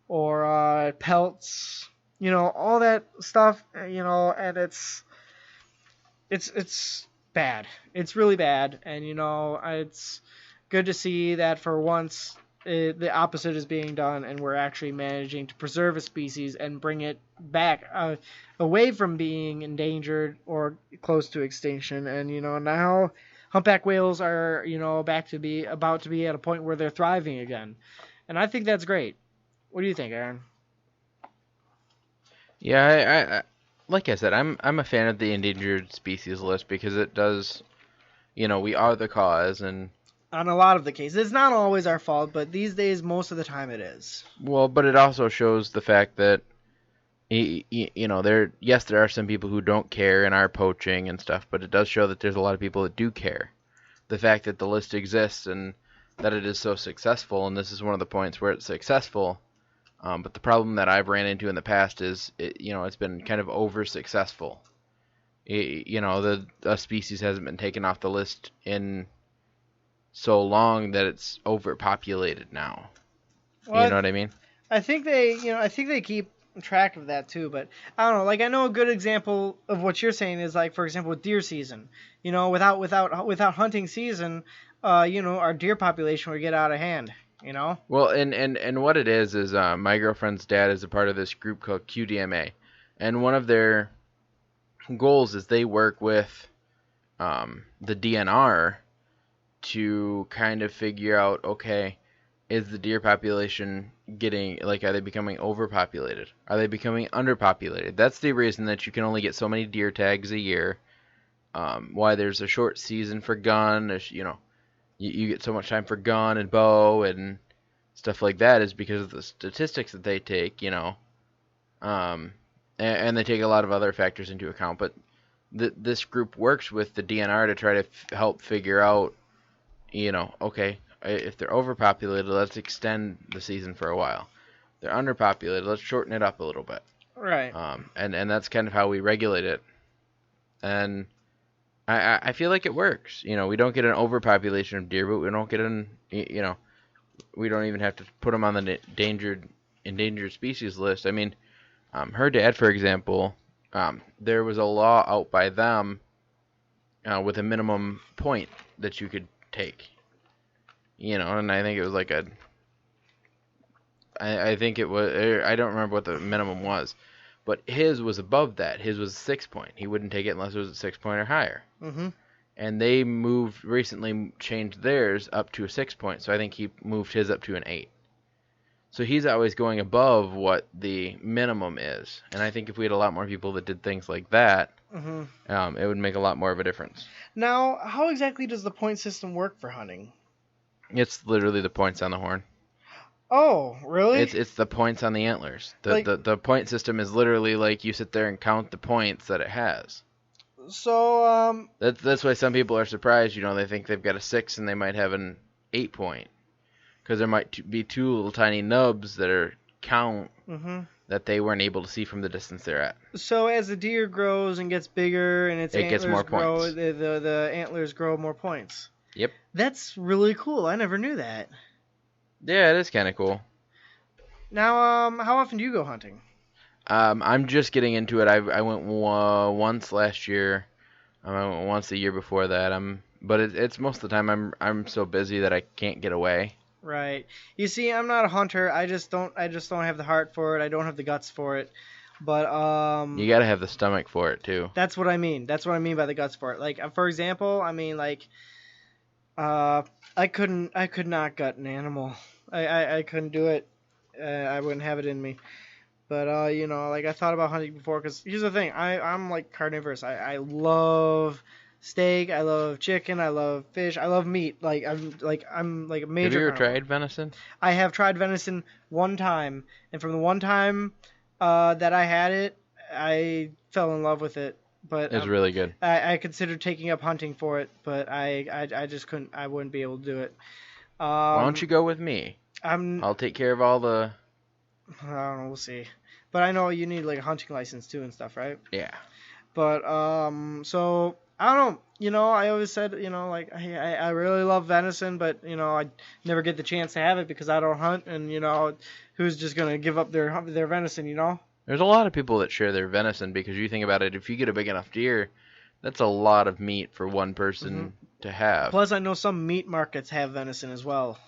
or pelts, you know, all that stuff, you know, and it's bad. It's really bad, and you know, it's good to see that for once the opposite is being done, and we're actually managing to preserve a species and bring it back away from being endangered or close to extinction. And you know, now humpback whales are, you know, about to be at a point where they're thriving again, and I think that's great. What do you think, Aaron? Yeah, I like I said, I'm a fan of the endangered species list because it does, you know, we are the cause, and On a lot of the cases, it's not always our fault, but these days, most of the time, it is. well, but it also shows the fact that you know, there are some people who don't care and are poaching and stuff, but it does show that there's a lot of people that do care. The fact that the list exists and that it is so successful, and this is one of the points where it's successful. But the problem that I've ran into in the past is, you know, it's been kind of over successful. You know, the species hasn't been taken off the list in so long that it's overpopulated now. Well, You know what I mean? I think they keep track of that too, but I don't know. Like, I know a good example of what you're saying is, like, for example, with deer season. You know, without hunting season, you know, our deer population would get out of hand. You know. Well, and what it is my girlfriend's dad is a part of this group called QDMA, and one of their goals is they work with the DNR to kind of figure out, okay, is the deer population getting, like, are they becoming overpopulated? Are they becoming underpopulated? That's the reason that you can only get so many deer tags a year. Why there's a short season for gun, you know, you get so much time for gun and bow and stuff like that is because of the statistics that they take, you know. And they take a lot of other factors into account, but this group works with the DNR to try to help figure out, you know, okay, if they're overpopulated, let's extend the season for a while. They're underpopulated, let's shorten it up a little bit. Right. And that's kind of how we regulate it. And I feel like it works. You know, we don't get an overpopulation of deer, but we don't get you know, we don't even have to put them on the endangered species list. I mean, her dad, for example, there was a law out by them with a minimum point that you could take. You know, and I think it was like I think it was, I don't remember what the minimum was, but his was above that. His was a 6 point. He wouldn't take it unless it was a 6 point or higher. Mhm. And they recently changed theirs up to a 6 point, so I think he moved his up to an 8. So he's always going above what the minimum is. And I think if we had a lot more people that did things like that, Hmm. it would make a lot more of a difference. Now, how exactly does the point system work for hunting? It's literally the points on the horn. Oh, really? It's the points on the antlers. Like- The point system is literally like you sit there and count the points that it has. So, That's why some people are surprised. They think they've got a 6 and they might have an 8 point, because there might be 2 little tiny nubs that are count that they weren't able to see from the distance they're at. So as the deer grows and gets bigger and its It antlers gets more grow, points. the antlers grow more points. Yep. That's really cool. I never knew that. Yeah, it is kind of cool. Now, how often do you go hunting? I'm just getting into it. I went once last year. I went once the year before that. But it's most of the time I'm so busy that I can't get away. Right. You see, I'm not a hunter. I just don't have the heart for it. I don't have the guts for it. But You gotta have the stomach for it too. that's what I mean. That's what I mean by the guts for it. Like, for example, I mean, like, I could not gut an animal. I couldn't do it. I wouldn't have it in me. But like, I thought about hunting before, because here's the thing. I'm like carnivorous. I love steak. I love chicken. I love fish. I love meat. I'm like a major. Have you ever carnivore. tried venison? I have tried venison one time, and from the one time that I had it, I fell in love with it. But It's really good. I considered taking up hunting for it, but I just couldn't. I wouldn't be able to do it. Why don't you go with me? I'm. I'll take care of all the. I don't know. We'll see. But I know you need like a hunting license too and stuff, right? Yeah. But so I don't know. I always said, like, I really love venison, but I never get the chance to have it because I don't hunt, and who's just gonna give up their venison, There's a lot of people that share their venison, because you think about it, if you get a big enough deer, that's a lot of meat for one person to have. Plus, I know some meat markets have venison as well,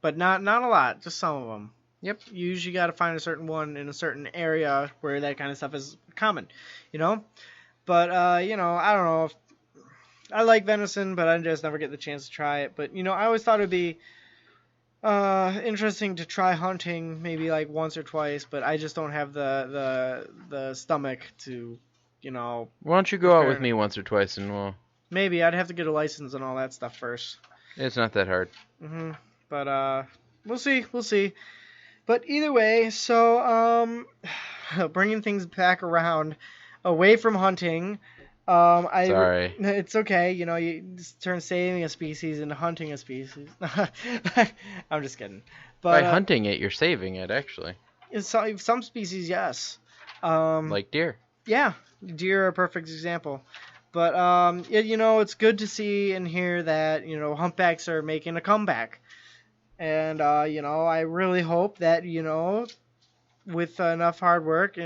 but not a lot, just some of them. Yep. You usually got to find a certain one in a certain area where that kind of stuff is common, But I don't know. I like venison, but I just never get the chance to try it. But I always thought it'd be interesting to try hunting, maybe like once or twice. But I just don't have the stomach to, Why don't you go out with me once or twice, and maybe I'd have to get a license and all that stuff first. it's not that hard. But we'll see. But either way, so bringing things back around, away from hunting. Sorry. It's okay. You just turn saving a species into hunting a species. I'm just kidding. But By hunting it, you're saving it, actually. some species, yes. Like deer. Yeah, deer are a perfect example. But it's good to see and hear that humpbacks are making a comeback. And, I really hope that, with enough hard work,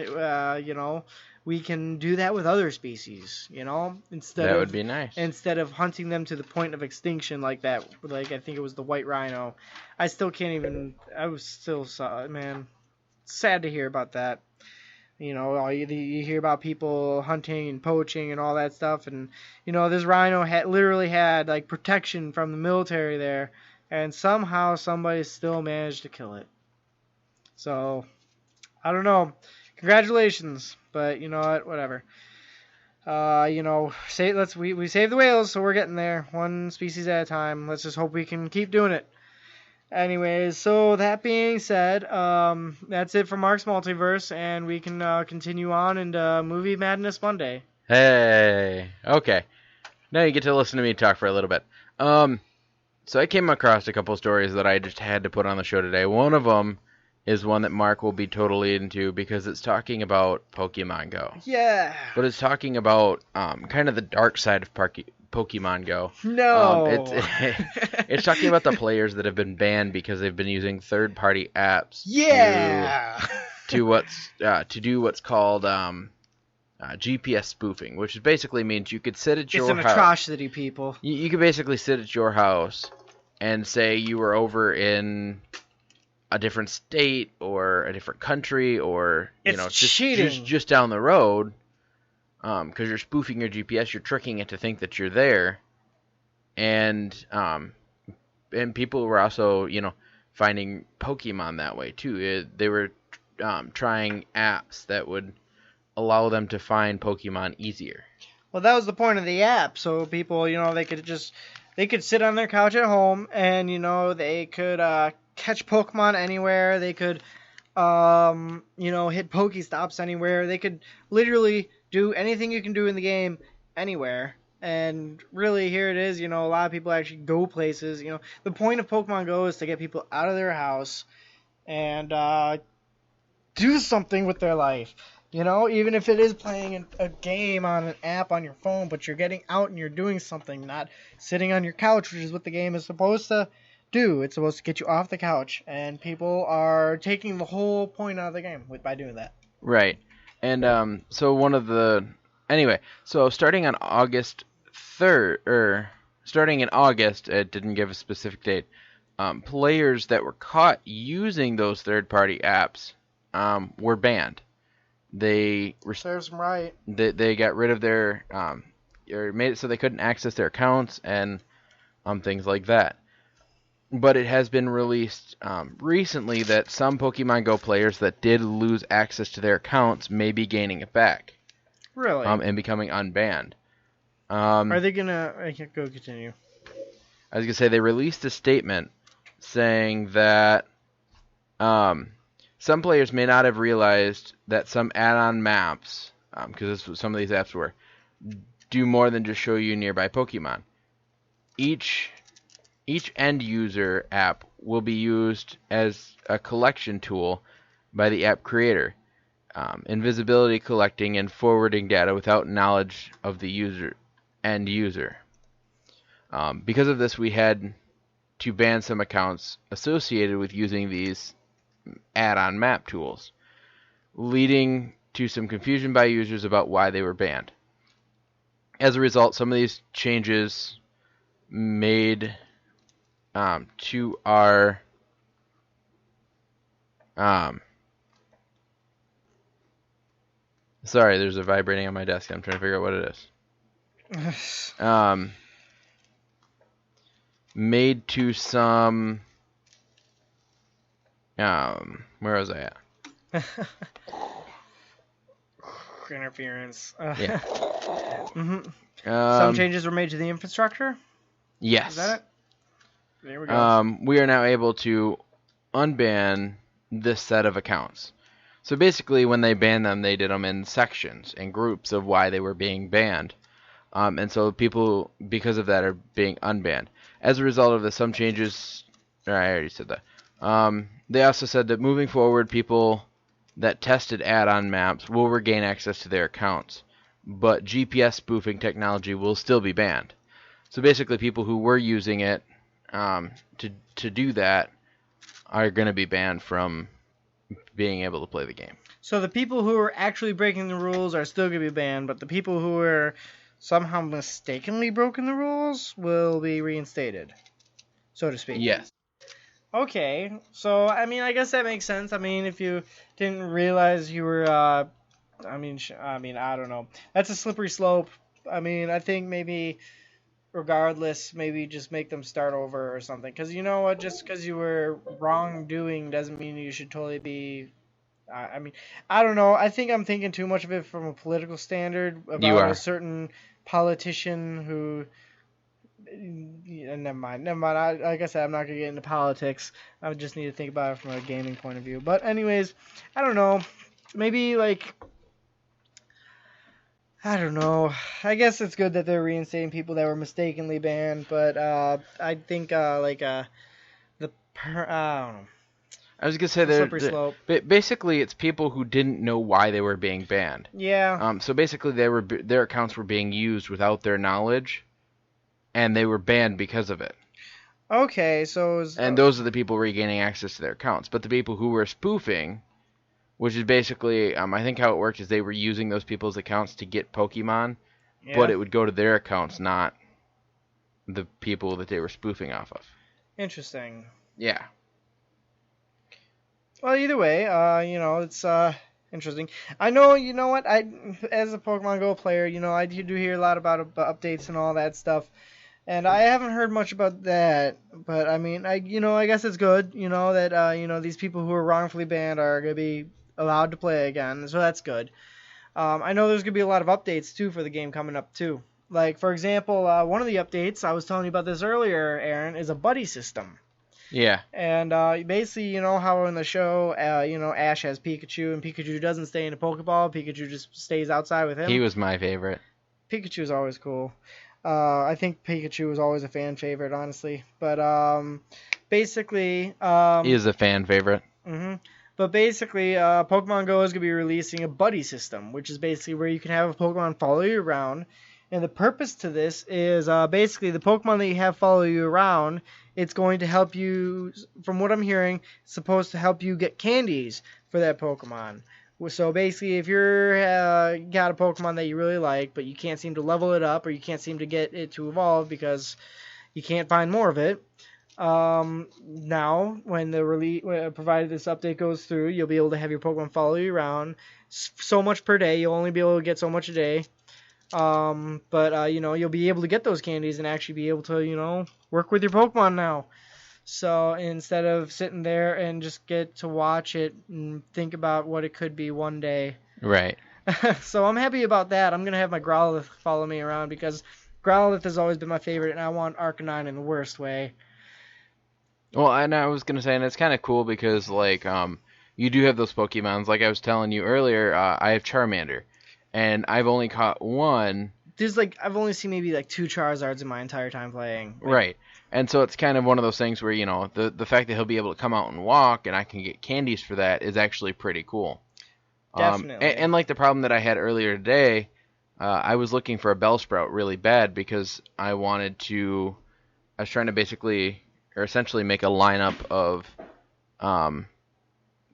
we can do that with other species, That would be nice. Instead of hunting them to the point of extinction like that, like I think it was the white rhino. I still can't even, I was still, man, sad to hear about that. You hear about people hunting and poaching and all that stuff, and, this rhino literally had, like, protection from the military there. And somehow somebody still managed to kill it. So, I don't know. Congratulations, but you know what? Whatever. We save the whales, so we're getting there, one species at a time. Let's just hope we can keep doing it. Anyways, so that being said, that's it for Mark's Multiverse, and we can continue on into Movie Madness Monday. Hey. Okay. Now you get to listen to me talk for a little bit. So I came across a couple stories that I just had to put on the show today. One of them is one that Mark will be totally into, because it's talking about Pokemon Go. Yeah. But it's talking about kind of the dark side of Pokemon Go. No. It's talking about the players that have been banned because they've been using third-party apps. Yeah. to do what's called GPS spoofing, which basically means you could sit at your house. It's an atrocity, people. You could basically sit at your house and say you were over in a different state or a different country, or cheating. just down the road, because you're spoofing your GPS, you're tricking it to think that you're there, and people were also finding Pokemon that way too. They were trying apps that would allow them to find Pokemon easier. Well, that was the point of the app. So people, they could sit on their couch at home and, they could catch Pokemon anywhere. They could, hit Pokestops anywhere. They could literally do anything you can do in the game anywhere. And really, here it is, a lot of people actually go places. The point of Pokemon Go is to get people out of their house and do something with their life. Even if it is playing a game on an app on your phone, but you're getting out and you're doing something, not sitting on your couch, which is what the game is supposed to do. It's supposed to get you off the couch, and people are taking the whole point out of the game by doing that. Right. And so starting on August 3rd, starting in August, it didn't give a specific date, players that were caught using those third-party apps were banned. Serves them right. They got rid of their or made it so they couldn't access their accounts and things like that. But it has been released recently that some Pokemon Go players that did lose access to their accounts may be gaining it back. Really? And becoming unbanned. Are they gonna? I can't go continue. I was gonna say they released a statement saying that some players may not have realized that some add-on maps, because this is what some of these apps were, do more than just show you nearby Pokemon. Each end user app will be used as a collection tool by the app creator, invisibility collecting and forwarding data without knowledge of the end user. Because of this, we had to ban some accounts associated with using these add-on map tools, leading to some confusion by users about why they were banned. As a result, some of these changes made to our sorry, there's a vibrating on my desk. I'm trying to figure out what it is. Made to some where was I at? Interference. Yeah. Mm-hmm. Some changes were made to the infrastructure? Yes. Is that it? There we go. We are now able to unban this set of accounts. So basically, when they banned them, they did them in sections and groups of why they were being banned. And so people, because of that, are being unbanned. As a result of this, some changes... I already said that. They also said that moving forward, people that tested add-on maps will regain access to their accounts, but GPS spoofing technology will still be banned. So basically, people who were using it to do that are going to be banned from being able to play the game. So the people who are actually breaking the rules are still going to be banned, but the people who are somehow mistakenly broken the rules will be reinstated, so to speak. Yes. Okay, so, I guess that makes sense. If you didn't realize you were, I don't know. That's a slippery slope. I think maybe, regardless, maybe just make them start over or something. Because you know what, just because you were wrongdoing doesn't mean you should totally be... I don't know. I think I'm thinking too much of it from a political standard about a certain politician who... Never mind. Like I said, I'm not going to get into politics. I just need to think about it from a gaming point of view. But anyways, I don't know. Maybe, I don't know. I guess it's good that they're reinstating people that were mistakenly banned. But I think, I don't know. I was going to say slippery slope. Basically, it's people who didn't know why they were being banned. Yeah. So basically, their accounts were being used without their knowledge. And they were banned because of it. Okay, so... And those are the people regaining access to their accounts. But the people who were spoofing, which is basically... I think how it worked is they were using those people's accounts to get Pokemon, but it would go to their accounts, not the people that they were spoofing off of. Interesting. Yeah. Well, either way, it's interesting. I know, you know what, as a Pokemon Go player, I do hear a lot about updates and all that stuff. And I haven't heard much about that, but I mean, I guess it's good, that these people who are wrongfully banned are gonna be allowed to play again, so that's good. I know there's gonna be a lot of updates too for the game coming up too. Like for example, one of the updates I was telling you about this earlier, Aaron, is a buddy system. Yeah. And basically, how in the show, Ash has Pikachu, and Pikachu doesn't stay in a Pokeball. Pikachu just stays outside with him. He was my favorite. Pikachu is always cool. I think Pikachu was always a fan favorite, honestly. But basically, He is a fan favorite. But basically, Pokemon Go is gonna be releasing a buddy system, which is basically where you can have a Pokemon follow you around. And the purpose to this is basically the Pokemon that you have follow you around. It's going to help you, from what I'm hearing, it's supposed to help you get candies for that Pokemon. So basically, if you're got a Pokemon that you really like, but you can't seem to level it up, or you can't seem to get it to evolve because you can't find more of it, now when provided this update goes through, you'll be able to have your Pokemon follow you around so much per day. You'll only be able to get so much a day. But you'll be able to get those candies and actually be able to, work with your Pokemon now. So instead of sitting there and just get to watch it and think about what it could be one day. Right. So I'm happy about that. I'm going to have my Growlithe follow me around because Growlithe has always been my favorite, and I want Arcanine in the worst way. Well, and I was going to say, and it's kind of cool because, you do have those Pokemons. Like I was telling you earlier, I have Charmander. And I've only caught one. I've only seen maybe 2 Charizards in my entire time playing. Right. And so it's kind of one of those things where, the fact that he'll be able to come out and walk and I can get candies for that is actually pretty cool. Definitely. And like the problem that I had earlier today, I was looking for a Bellsprout really bad because I was trying to essentially make a lineup of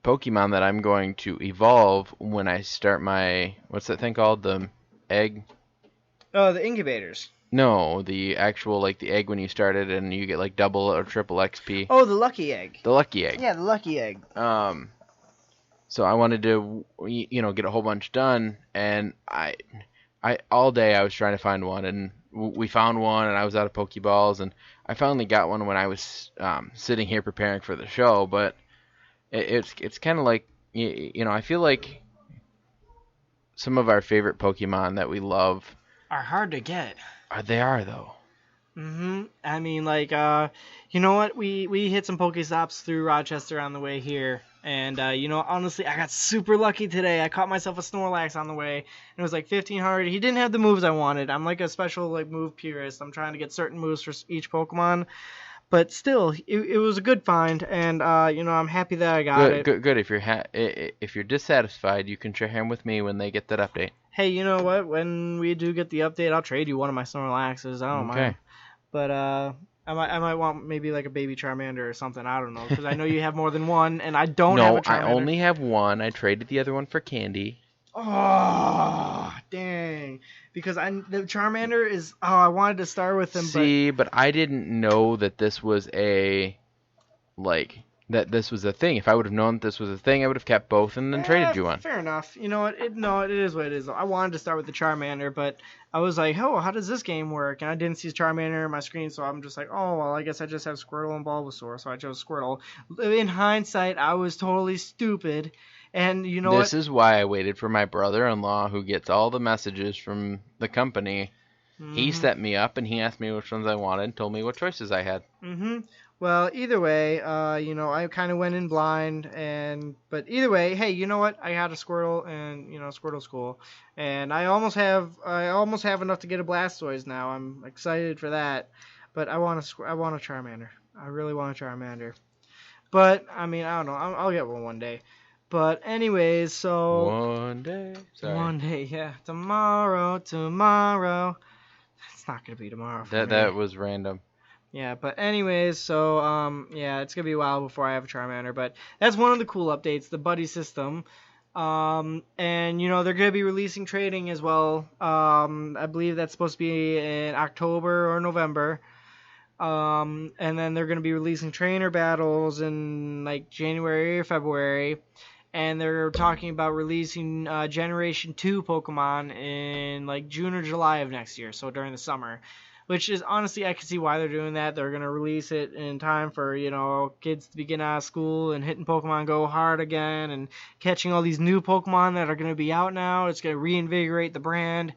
Pokemon that I'm going to evolve when I start my, what's that thing called? The egg? Oh, the incubators. No, the actual, the egg when you start it and you get, double or triple XP. Oh, the lucky egg. The lucky egg. Yeah, the lucky egg. So I wanted to, get a whole bunch done, and I all day I was trying to find one, and we found one, and I was out of Pokeballs, and I finally got one when I was sitting here preparing for the show, but it's kind of like, I feel like some of our favorite Pokemon that we love are hard to get. They are, though. I mean, you know what? We hit some Pokestops through Rochester on the way here. And, honestly, I got super lucky today. I caught myself a Snorlax on the way. And it was 1,500. He didn't have the moves I wanted. I'm like a special, move purist. I'm trying to get certain moves for each Pokemon. But still, it was a good find, and I'm happy that I got it. Good. If you're dissatisfied, you can share him with me when they get that update. Hey, you know what? When we do get the update, I'll trade you one of my Snorlaxes. I don't mind. But I might want maybe a baby Charmander or something. I don't know, because I know you have more than one, and I don't have a Charmander. No, I only have one. I traded the other one for Candy. Oh, dang. Because the Charmander is... Oh, I wanted to start with him, but I didn't know that this was a thing. If I would have known that this was a thing, I would have kept both and then traded you one. Fair enough. You know what? It is what it is. I wanted to start with the Charmander, but I was like, oh, how does this game work? And I didn't see Charmander on my screen, so I'm just like, oh, well, I guess I just have Squirtle and Bulbasaur, so I chose Squirtle. In hindsight, I was totally stupid. And you know This is why I waited for my brother-in-law, who gets all the messages from the company. He set me up, and he asked me which ones I wanted and told me what choices I had. Well, either way, I kind of went in blind, but either way, hey, you know what? I had a Squirtle, and Squirtle's cool, and I almost have enough to get a Blastoise now. I'm excited for that, but I want a Charmander. I really want a Charmander, but I mean, I don't know. I'll get one day. But anyways, so one day. Sorry. One day, yeah. Tomorrow. It's not gonna be tomorrow. That was random. Yeah, but anyways, so yeah, it's gonna be a while before I have a Charmander, but that's one of the cool updates, the buddy system. And they're gonna be releasing trading as well. I believe that's supposed to be in October or November. And then they're gonna be releasing trainer battles in January or February. And they're talking about releasing Generation 2 Pokemon in June or July of next year, so during the summer. which is honestly, I can see why they're doing that. They're going to release it in time for, kids to be getting out of school and hitting Pokemon Go hard again and catching all these new Pokemon that are going to be out now. It's going to reinvigorate the brand.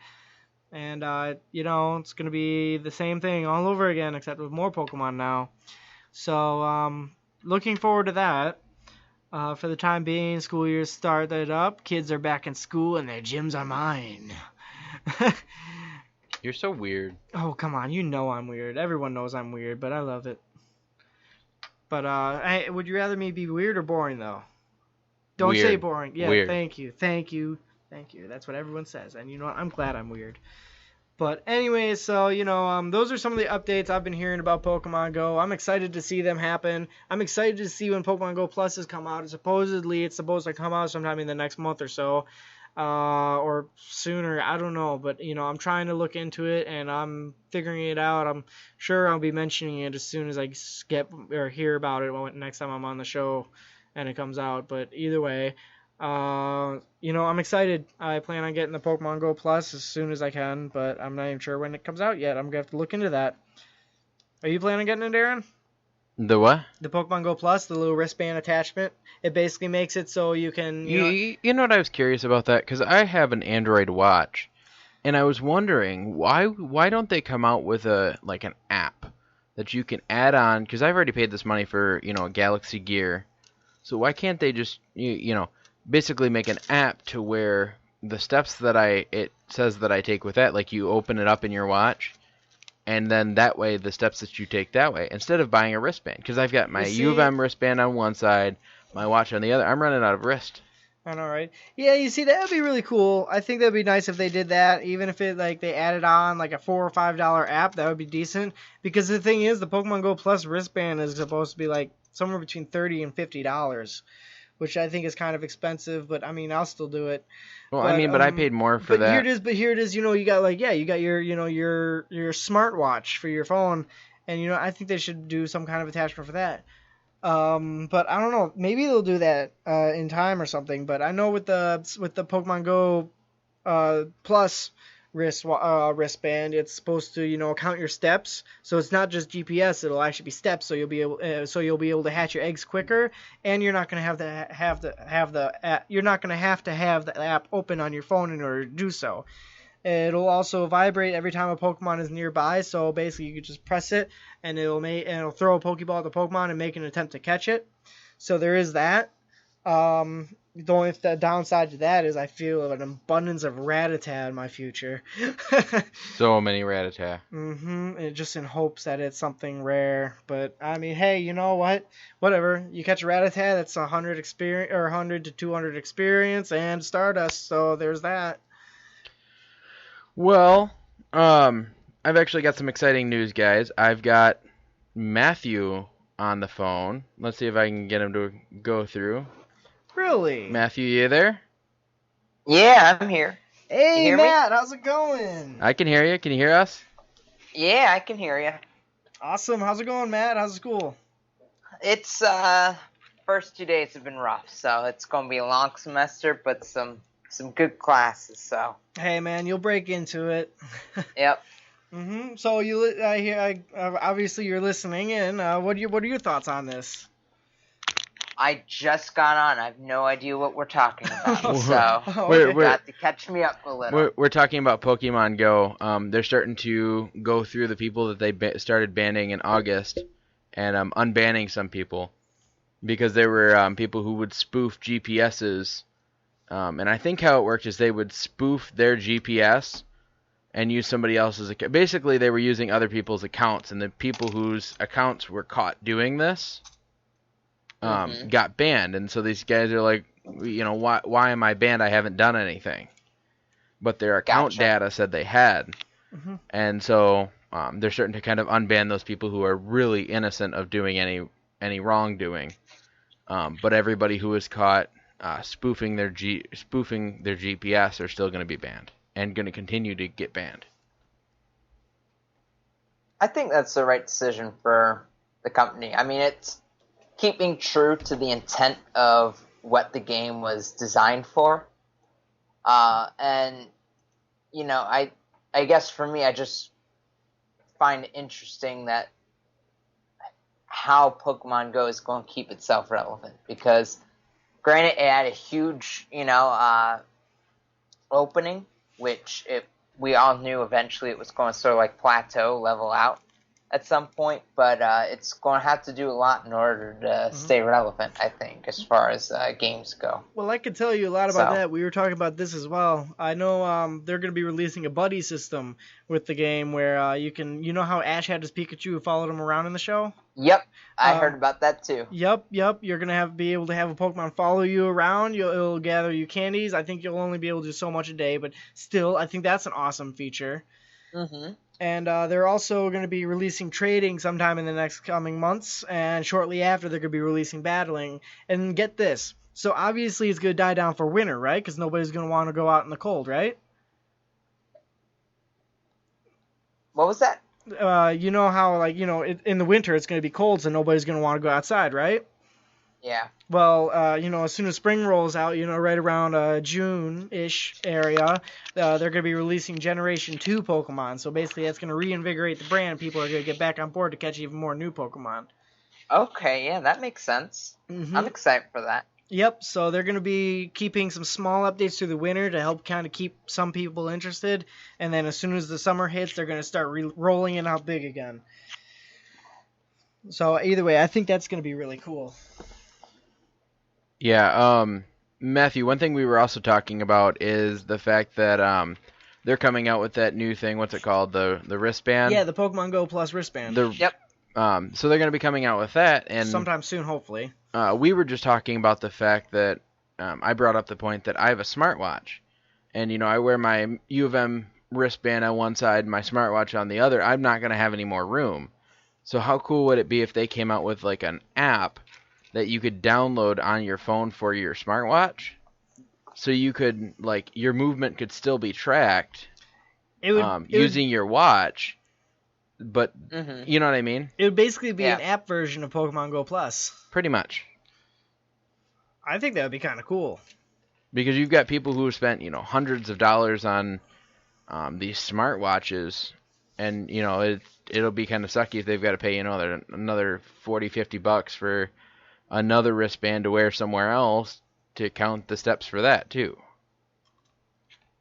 And, it's going to be the same thing all over again, except with more Pokemon now. So, looking forward to that. For the time being, school year started up. Kids are back in school, and their gyms are mine. You're so weird. Oh, come on. You know I'm weird. Everyone knows I'm weird, but I love it. But, would you rather me be weird or boring, though? Don't Weird. say boring. Yeah, Weird. Thank you. That's what everyone says. And you know what? I'm glad I'm weird. But anyway, so, those are some of the updates I've been hearing about Pokemon Go. I'm excited to see them happen. I'm excited to see when Pokemon Go Plus has come out. Supposedly, it's supposed to come out sometime in the next month or so. Or sooner, I don't know. But, I'm trying to look into it, and I'm figuring it out. I'm sure I'll be mentioning it as soon as I get or hear about it next time I'm on the show and it comes out. But either way, I'm excited. I plan on getting the Pokemon Go Plus as soon as I can, but I'm not even sure when it comes out yet. I'm going to have to look into that. Are you planning on getting it, Darren? The what? The Pokemon Go Plus, the little wristband attachment. It basically makes it so you can... You know what I was curious about that? Because I have an Android watch, and I was wondering, why don't they come out with an app that you can add on? Because I've already paid this money for, Galaxy Gear. So why can't they just, basically make an app to where the steps that it says that I take with that, like you open it up in your watch, and then that way the steps that you take that way, instead of buying a wristband. Because I've got my U of M wristband on one side, my watch on the other. I'm running out of wrist. I know, right? Yeah, you see, that would be really cool. I think that would be nice if they did that, even if it they added on a $4 or $5 app. That would be decent. Because the thing is, the Pokemon Go Plus wristband is supposed to be somewhere between $30 and $50. Which I think is kind of expensive, but I mean, I'll still do it. Well, but I paid more for that. But here it is, you got you got your smartwatch for your phone, and I think they should do some kind of attachment for that. But I don't know, maybe they'll do that in time or something. But I know with the Pokemon Go Plus wristband, it's supposed to count your steps, so it's not just GPS, it'll actually be steps, so you'll be able to hatch your eggs quicker, and you're not going to have to have the app open on your phone in order to do so. It'll also vibrate every time a Pokemon is nearby, so basically you can just press it and it'll throw a Pokeball at the Pokemon and make an attempt to catch it. So there is that. The only downside to that is I feel an abundance of Rattata in my future. So many Rattata. And just in hopes that it's something rare. But I mean, hey, you know what? Whatever. You catch a Rattata, that's 100 experience or 100 to 200 experience and Stardust. So there's that. Well, I've actually got some exciting news, guys. I've got Matthew on the phone. Let's see if I can get him to go through. Really? Matthew, you there? Yeah, I'm here. Hey, Matt, how's it going? I can hear you. Can you hear us? Yeah, I can hear you. Awesome. How's it going, Matt? How's school? It's, first 2 days have been rough, so it's going to be a long semester, but some good classes, so. Hey, man, you'll break into it. Yep. So obviously you're listening in. What are your thoughts on this? I just got on. I have no idea what we're talking about, so you got to catch me up a little. We're talking about Pokemon Go. They're starting to go through the people that they started banning in August and unbanning some people because there were people who would spoof GPSs. And I think how it worked is they would spoof their GPS and use somebody else's account. Basically, they were using other people's accounts, and the people whose accounts were caught doing this got banned. And so these guys are like, why am I banned? I haven't done anything. But their account data said they had. And so they're starting to kind of unban those people who are really innocent of doing any wrongdoing. But everybody who is caught spoofing their GPS are still going to be banned and going to continue to get banned. I think that's the right decision for the company. I mean, it's keeping true to the intent of what the game was designed for. And, I guess for me, find it interesting that how Pokemon Go is going to keep itself relevant, because granted it had a huge, opening, which we all knew eventually it was going to sort of like plateau, level out at some point, but it's going to have to do a lot in order to stay relevant, I think, as far as games go. Well, I could tell you a lot about So- that. We were talking about this as well. I know they're going to be releasing a buddy system with the game where you can, you know how Ash had his Pikachu who followed him around in the show? Yep, I heard about that too. Yep. You're going to be able to have a Pokemon follow you around. It'll gather you candies. I think you'll only be able to do so much a day, but still, I think that's an awesome feature. Mm-hmm. And they're also going to be releasing trading sometime in the next coming months, and shortly after they're going to be releasing battling. And get this, so obviously it's going to die down for winter, right? Because nobody's going to want to go out in the cold, right? What was that? You know how, like, in the winter it's going to be cold, so nobody's going to want to go outside, right? Yeah. Well, as soon as spring rolls out, right around June-ish area, they're going to be releasing Generation 2 Pokemon. So basically that's going to reinvigorate the brand. People are going to get back on board to catch even more new Pokemon. Okay, yeah, that makes sense. Mm-hmm. I'm excited for that. Yep, so they're going to be keeping some small updates through the winter to help kind of keep some people interested. And then as soon as the summer hits, they're going to start rolling it out big again. So either way, I think that's going to be really cool. Yeah, Matthew, one thing we were also talking about is the fact that they're coming out with that new thing. What's it called? The wristband? Yeah, the Pokemon Go Plus wristband. Yep. So they're going to be coming out with that, and sometime soon, hopefully. we were just talking about the fact that I brought up the point that I have a smartwatch, and I wear my U of M wristband on one side, and my smartwatch on the other. I'm not going to have any more room. So how cool would it be if they came out with like an app that you could download on your phone for your smartwatch, so you could, like, your movement could still be tracked using your watch, but you know what I mean? It would basically be Yeah. an app version of Pokemon Go Plus. Pretty much. I think that would be kind of cool. Because you've got people who have spent, hundreds of dollars on these smartwatches, and, it'll be kind of sucky if they've got to pay, another $40, $50 for another wristband to wear somewhere else to count the steps for that, too.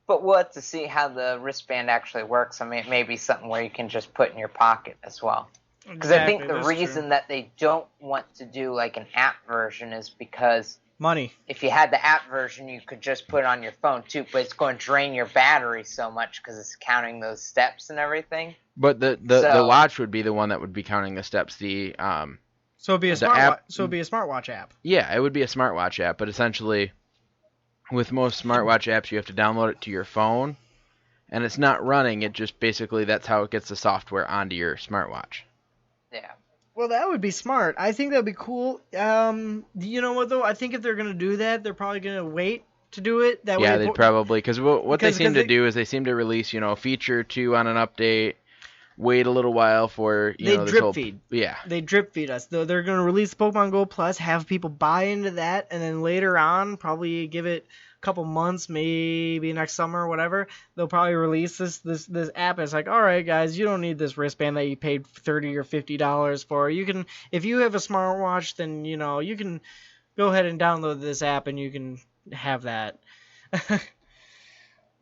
But we'll have to see how the wristband actually works. I mean, it may be something where you can just put in your pocket as well. Because I think the reason that they don't want to do like an app version is because money. if you had the app version, you could just put it on your phone too, but it's going to drain your battery so much because it's counting those steps and everything. But the watch would be the one that would be counting the steps. So it'd be a smartwatch app. Yeah, it would be a smartwatch app, but essentially, with most smartwatch apps, you have to download it to your phone, and it's not running. It just basically, that's how it gets the software onto your smartwatch. Yeah. Well, that would be smart. I think that would be cool. You know what, though? I think if they're going to do that, they're probably going to wait to do it. That Yeah, way they'd probably, because what they seem to they- do is they seem to release, a feature or two on an update, wait a little while for, They this drip whole... feed. Yeah. They drip feed us. They're going to release Pokemon Go Plus, have people buy into that, and then later on, probably give it a couple months, maybe next summer or whatever, they'll probably release this app. It's like, all right, guys, you don't need this wristband that you paid $30 or $50 for. You can, if you have a smartwatch, then you can go ahead and download this app and you can have that.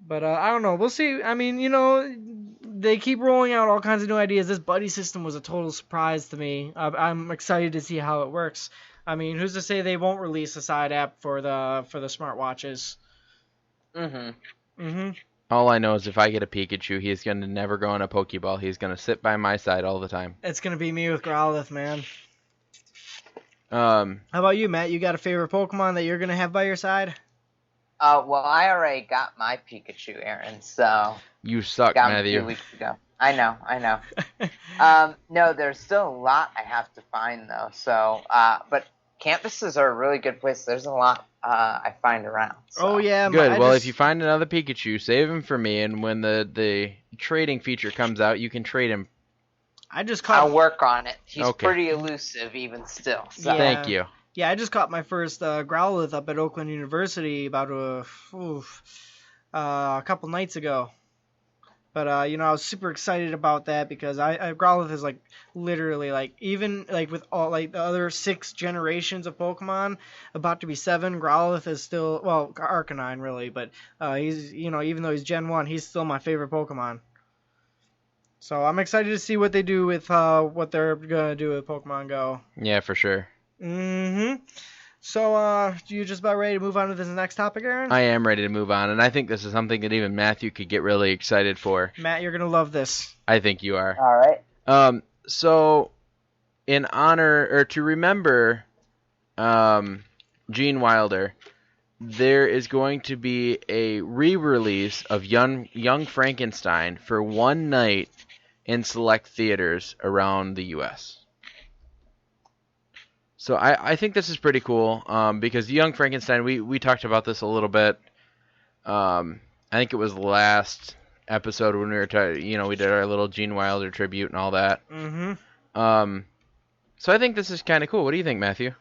But I don't know. We'll see. I mean, they keep rolling out all kinds of new ideas. This buddy system was a total surprise to me. I'm excited to see how it works. I mean, who's to say they won't release a side app for the smartwatches? All I know is if I get a Pikachu, he's going to never go in a Pokeball. He's going to sit by my side all the time. It's gonna be me with Growlithe, man. How How about you, Matt? You got a favorite Pokemon that you're gonna have by your side? Well, I already got my Pikachu, Aaron, so... You suck, got him a Matthew. few weeks ago. I know. No, there's still a lot I have to find, though, so... but campuses are a really good place. There's a lot I find around. So. Oh yeah. Good. Well, if you find another Pikachu, save him for me, and when the trading feature comes out, you can trade him. I just I'll caught. work on it. He's Okay. pretty elusive, even still. So. Yeah. Thank you. Yeah, I just caught my first Growlithe up at Oakland University about a couple nights ago. But I was super excited about that because Growlithe is like literally like even like with all like the other 6 generations of Pokemon, about to be 7. Growlithe is still Arcanine really, but he's even though he's Gen 1, he's still my favorite Pokemon. So I'm excited to see what they do with what they're gonna do with Pokemon Go. Yeah, for sure. So, you just about ready to move on to this next topic, Aaron? I am ready to move on, and I think this is something that even Matthew could get really excited for. Matt, you're gonna love this. I think you are. All right. So, in honor or to remember, Gene Wilder, there is going to be a re-release of Young Frankenstein for one night in select theaters around the U.S. So I think this is pretty cool because Young Frankenstein, we talked about this a little bit. I think it was the last episode when we were we did our little Gene Wilder tribute and all that. So I think this is kind of cool. What do you think, Matthew?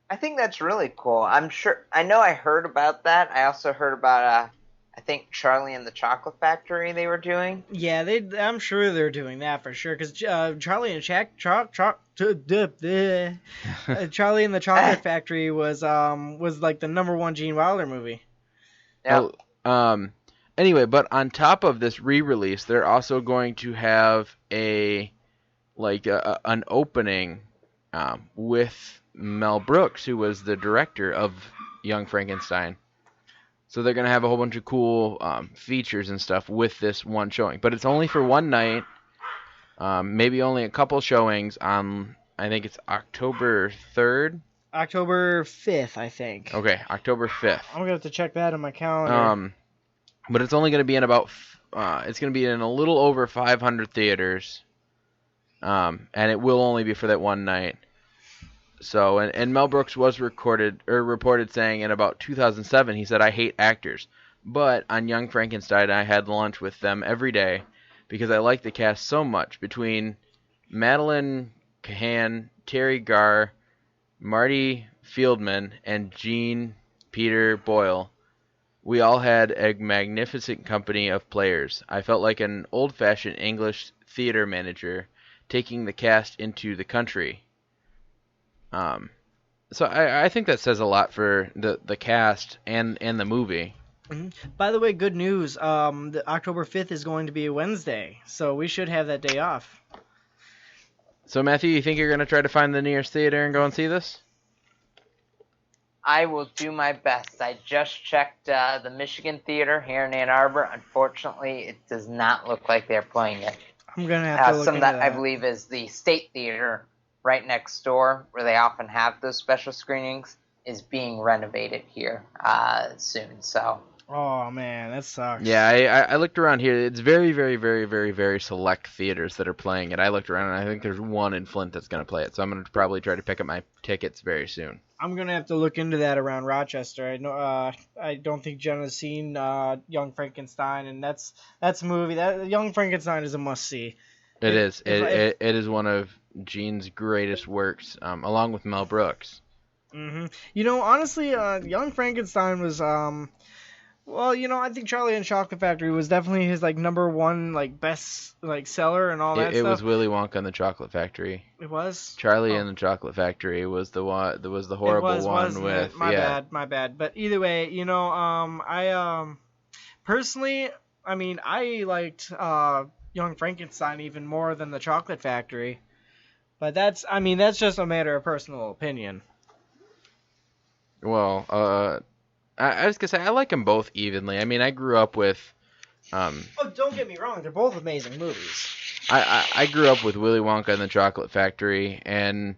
I think that's really cool. I know I heard about that. I also heard about I think Charlie and the Chocolate Factory they were doing. Yeah, I'm sure they're doing that for sure because Charlie and Charlie and the Chocolate Factory was like the #1 Gene Wilder movie. Yeah. Anyway, but on top of this re-release, they're also going to have an opening with Mel Brooks, who was the director of Young Frankenstein. So they're going to have a whole bunch of cool features and stuff with this one showing. But it's only for one night, maybe only a couple showings on, I think it's October 3rd? October 5th, I think. Okay, October 5th. I'm going to have to check that on my calendar. But it's only going to be in it's going to be in a little over 500 theaters. And it will only be for that one night. So, and Mel Brooks was reported saying in about 2007, he said, "I hate actors, but on Young Frankenstein, I had lunch with them every day because I like the cast so much. Between Madeline Kahn, Terry Garr, Marty Fieldman, and Jean Peter Boyle, we all had a magnificent company of players. I felt like an old-fashioned English theater manager taking the cast into the country." So I think that says a lot for the cast and the movie. By the way, good news. The October 5th is going to be a Wednesday, so we should have that day off. So Matthew, you think you're going to try to find the nearest theater and go and see this? I will do my best. I just checked the Michigan Theater here in Ann Arbor. Unfortunately, it does not look like they're playing it. I'm going to have to look some into that I believe is the State Theater right next door, where they often have those special screenings, is being renovated here soon. So. Oh man, that sucks. Yeah, I looked around here. It's very, very, very, very, very select theaters that are playing it. I looked around, and I think there's one in Flint that's going to play it. So I'm going to probably try to pick up my tickets very soon. I'm going to have to look into that around Rochester. I know. I don't think Jenna's seen Young Frankenstein, and that's a movie. That Young Frankenstein is a must-see. It is. It is one of Gene's greatest works, along with Mel Brooks. Honestly, Young Frankenstein was I think Charlie and the Chocolate Factory was definitely his #1 best seller and all that stuff. It was Willy Wonka and the Chocolate Factory. It was Charlie and the Chocolate Factory was the one. That was the horrible one with. My bad. But either way, I personally, I liked Young Frankenstein even more than the Chocolate Factory. But that's just a matter of personal opinion. Well, I was gonna say I like them both evenly. I grew up with. Don't get me wrong; they're both amazing movies. I grew up with Willy Wonka and the Chocolate Factory, and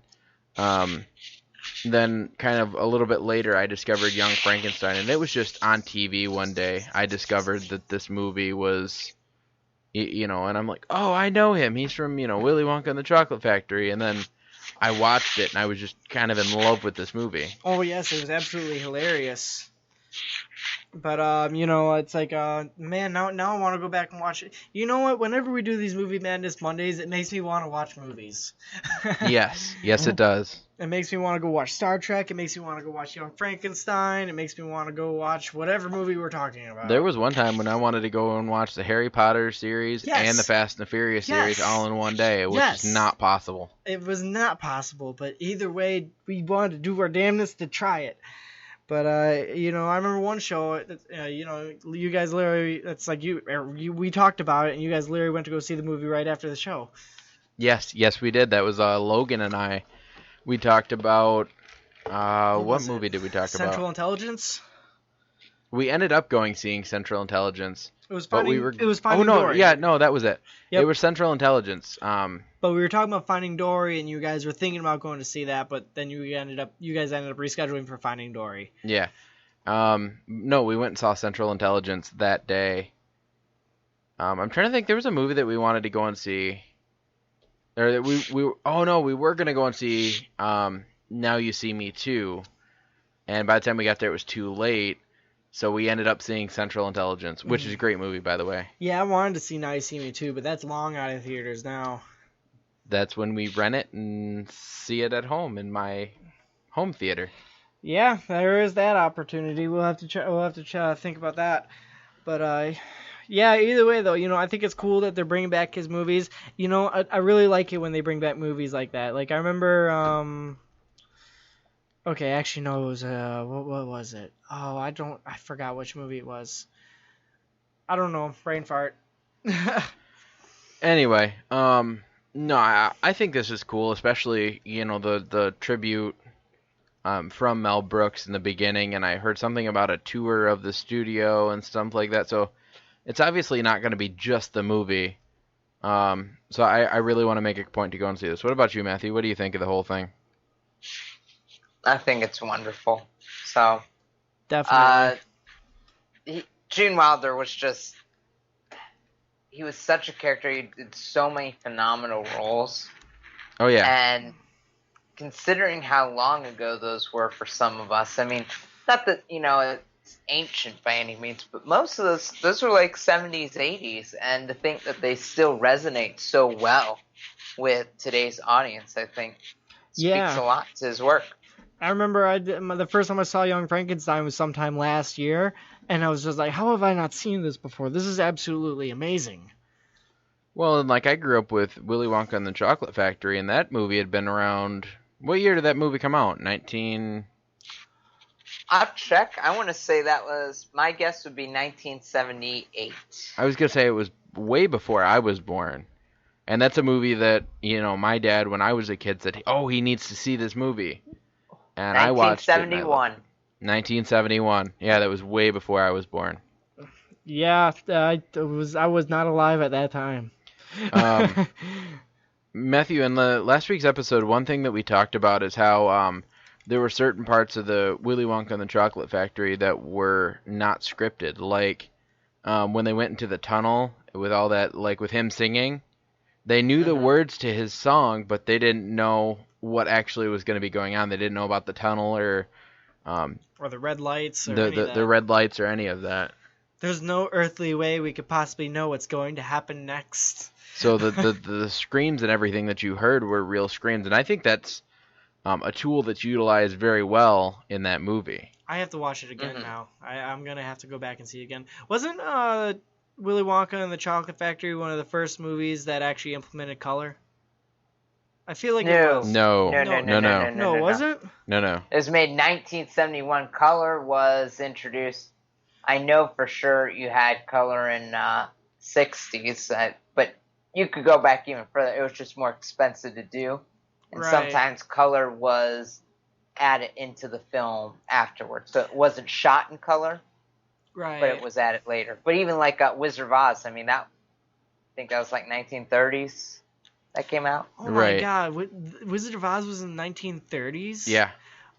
then kind of a little bit later, I discovered Young Frankenstein, and it was just on TV one day. I discovered that this movie was, and I'm like, oh, I know him. He's from Willy Wonka and the Chocolate Factory, and then I watched it, and I was just kind of in love with this movie. Oh yes, it was absolutely hilarious. But you know, it's like man, now I want to go back and watch it. You know what? Whenever we do these Movie Madness Mondays, it makes me want to watch movies. Yes, it does. It makes me want to go watch Star Trek. It makes me want to go watch Young Frankenstein. It makes me want to go watch whatever movie we're talking about. There was one time when I wanted to go and watch the Harry Potter series and the Fast and the Furious series all in one day, which is not possible. It was not possible, but either way, we wanted to do our damnness to try it. But you know, I remember one show. You know, you guys literally, it's like we talked about it, and you guys literally went to go see the movie right after the show. Yes, we did. That was Logan and I. We talked about what movie did we talk about? Central Intelligence. We ended up seeing Central Intelligence. It was Finding Dory. Yeah, no, that was it. Yep. It was Central Intelligence. But we were talking about Finding Dory, and you guys were thinking about going to see that, but then you guys ended up rescheduling for Finding Dory. Yeah. No, we went and saw Central Intelligence that day. I'm trying to think. There was a movie that we wanted to go and see. Or that we were gonna go and see Now You See Me Too, and by the time we got there, it was too late. So we ended up seeing Central Intelligence, which is a great movie, by the way. Yeah, I wanted to see Now You See Me Too, but that's long out of theaters now. That's when we rent it and see it at home in my home theater. Yeah, there is that opportunity. We'll have to think about that. But yeah, either way though, you know, I think it's cool that they're bringing back his movies. You know, I really like it when they bring back movies like that. Like I remember okay, actually no, it was what was it? Oh, I forgot which movie it was. I don't know, brain fart. Anyway, no, I think this is cool, especially, you know, the tribute from Mel Brooks in the beginning, and I heard something about a tour of the studio and stuff like that, so it's obviously not going to be just the movie. So I really want to make a point to go and see this. What about you, Matthew? What do you think of the whole thing? I think it's wonderful. So definitely. Gene Wilder was just... He was such a character. He did so many phenomenal roles. Oh, yeah. And considering how long ago those were for some of us, I mean, not that, you know, it's ancient by any means, but most of those were like 70s, 80s. And to think that they still resonate so well with today's audience, I think, speaks a lot to his work. I remember the first time I saw Young Frankenstein was sometime last year, and I was just like, how have I not seen this before? This is absolutely amazing. Well, and like I grew up with Willy Wonka and the Chocolate Factory, and that movie had been around... What year did that movie come out? I'll check. I want to say that was... My guess would be 1978. I was going to say it was way before I was born. And that's a movie that, you know, my dad, when I was a kid, said, oh, he needs to see this movie. And I watched it. 1971. 1971. Yeah, that was way before I was born. Yeah, I was not alive at that time. Matthew, in the last week's episode, one thing that we talked about is how there were certain parts of the Willy Wonka and the Chocolate Factory that were not scripted. Like when they went into the tunnel with all that, like with him singing, they knew the words to his song, but they didn't know what actually was going to be going on. They didn't know about the tunnel or the red lights or the red lights or any of that. There's no earthly way we could possibly know what's going to happen next. So the screams and everything that you heard were real screams, and I think that's a tool that's utilized very well in that movie. I have to watch it again now. I'm gonna have to go back and see it again. Wasn't Willy Wonka and the Chocolate Factory one of the first movies that actually implemented color? I feel like it was. No, was it? No. It was made in 1971. Color was introduced. I know for sure you had color in 60s, but you could go back even further. It was just more expensive to do. And sometimes color was added into the film afterwards. So it wasn't shot in color, but it was added later. But even like Wizard of Oz, I mean, I think that was like 1930s that came out. Oh my god, Wizard of Oz was in the 1930s? Yeah.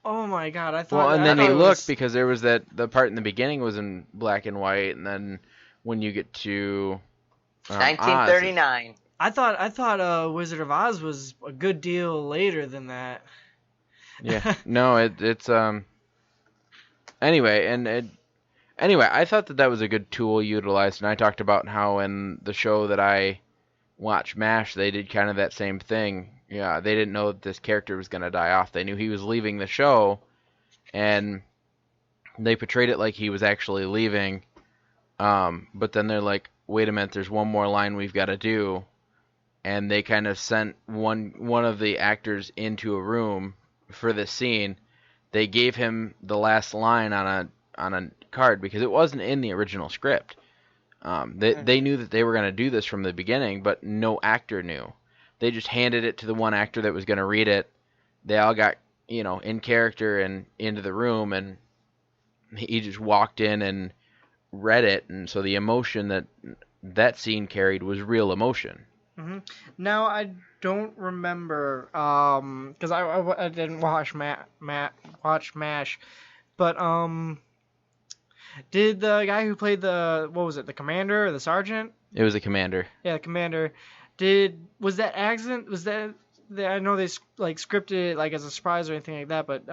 Oh my god, I thought... Well, and then you look, because there was the part in the beginning was in black and white, and then when you get to 1939. Oz, I thought Wizard of Oz was a good deal later than that. Yeah. No, it's anyway, and Anyway, I thought that was a good tool utilized, and I talked about how in the show that I watched, MASH, they did kind of that same thing. Yeah, they didn't know that this character was going to die off. They knew he was leaving the show, and they portrayed it like he was actually leaving. But then they're like, wait a minute, there's one more line we've got to do. And they kind of sent one of the actors into a room for this scene. They gave him the last line on a card because it wasn't in the original script. They knew that they were going to do this from the beginning, but no actor knew. They just handed it to the one actor that was going to read it. They all got, in character and into the room, and he just walked in and read it. And so the emotion that scene carried was real emotion. Mm-hmm. Now, I don't remember, because I didn't watch MASH, but, did the guy who played the commander or the sergeant? It was a commander. Yeah, the commander. Was that accident, I know they, scripted it, as a surprise or anything like that, but,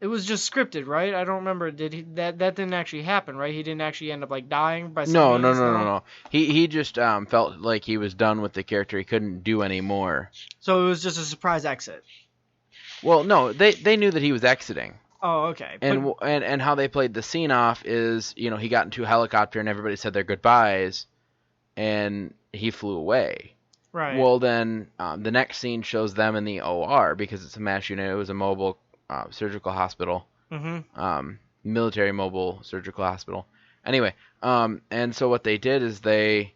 it was just scripted, right? I don't remember. That didn't actually happen, right? He didn't actually end up dying by No. He just felt like he was done with the character. He couldn't do any more. So it was just a surprise exit. Well, no, they knew that he was exiting. Oh, okay. And how they played the scene off is, he got into a helicopter and everybody said their goodbyes, and he flew away. Right. Well, then the next scene shows them in the OR because it's a MASH unit. It was a mobile surgical hospital. Mm-hmm. Military mobile surgical hospital. Anyway, and so what they did is they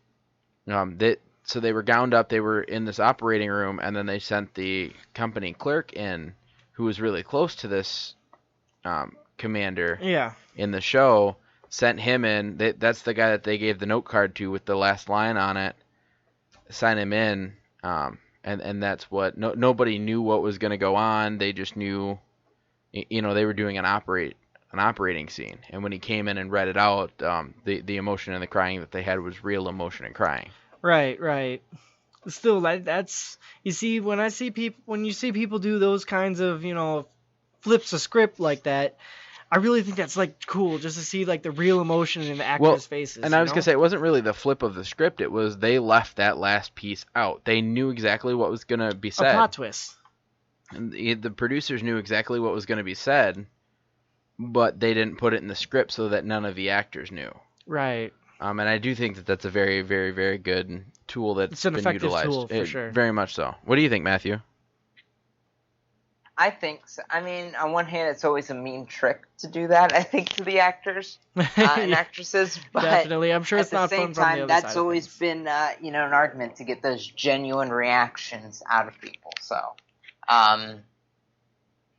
were gowned up. They were in this operating room, and then they sent the company clerk in, who was really close to this commander. Yeah. In the show, sent him in. That's the guy that they gave the note card to with the last line on it. Sign him in, and that's what. Nobody knew what was going to go on. They just knew, they were doing an operating scene, and when he came in and read it out, the emotion and the crying that they had was real emotion and crying. Right. Still, that's you see when you see people do those kinds of flips a script like that, I really think that's cool just to see the real emotion in the actors' faces. And I was gonna say it wasn't really the flip of the script; it was they left that last piece out. They knew exactly what was gonna be said. A plot twist. And the producers knew exactly what was gonna be said, but they didn't put it in the script so that none of the actors knew. Right. And I do think that that's a very, very, very good tool that's been utilized. It's an effective tool, for sure. Very much so. What do you think, Matthew? I think so. I mean, on one hand, it's always a mean trick to do that, I think, to the actors and actresses. But definitely. I'm sure it's not fun from the other side. At the same time, that's always been, an argument to get those genuine reactions out of people. So,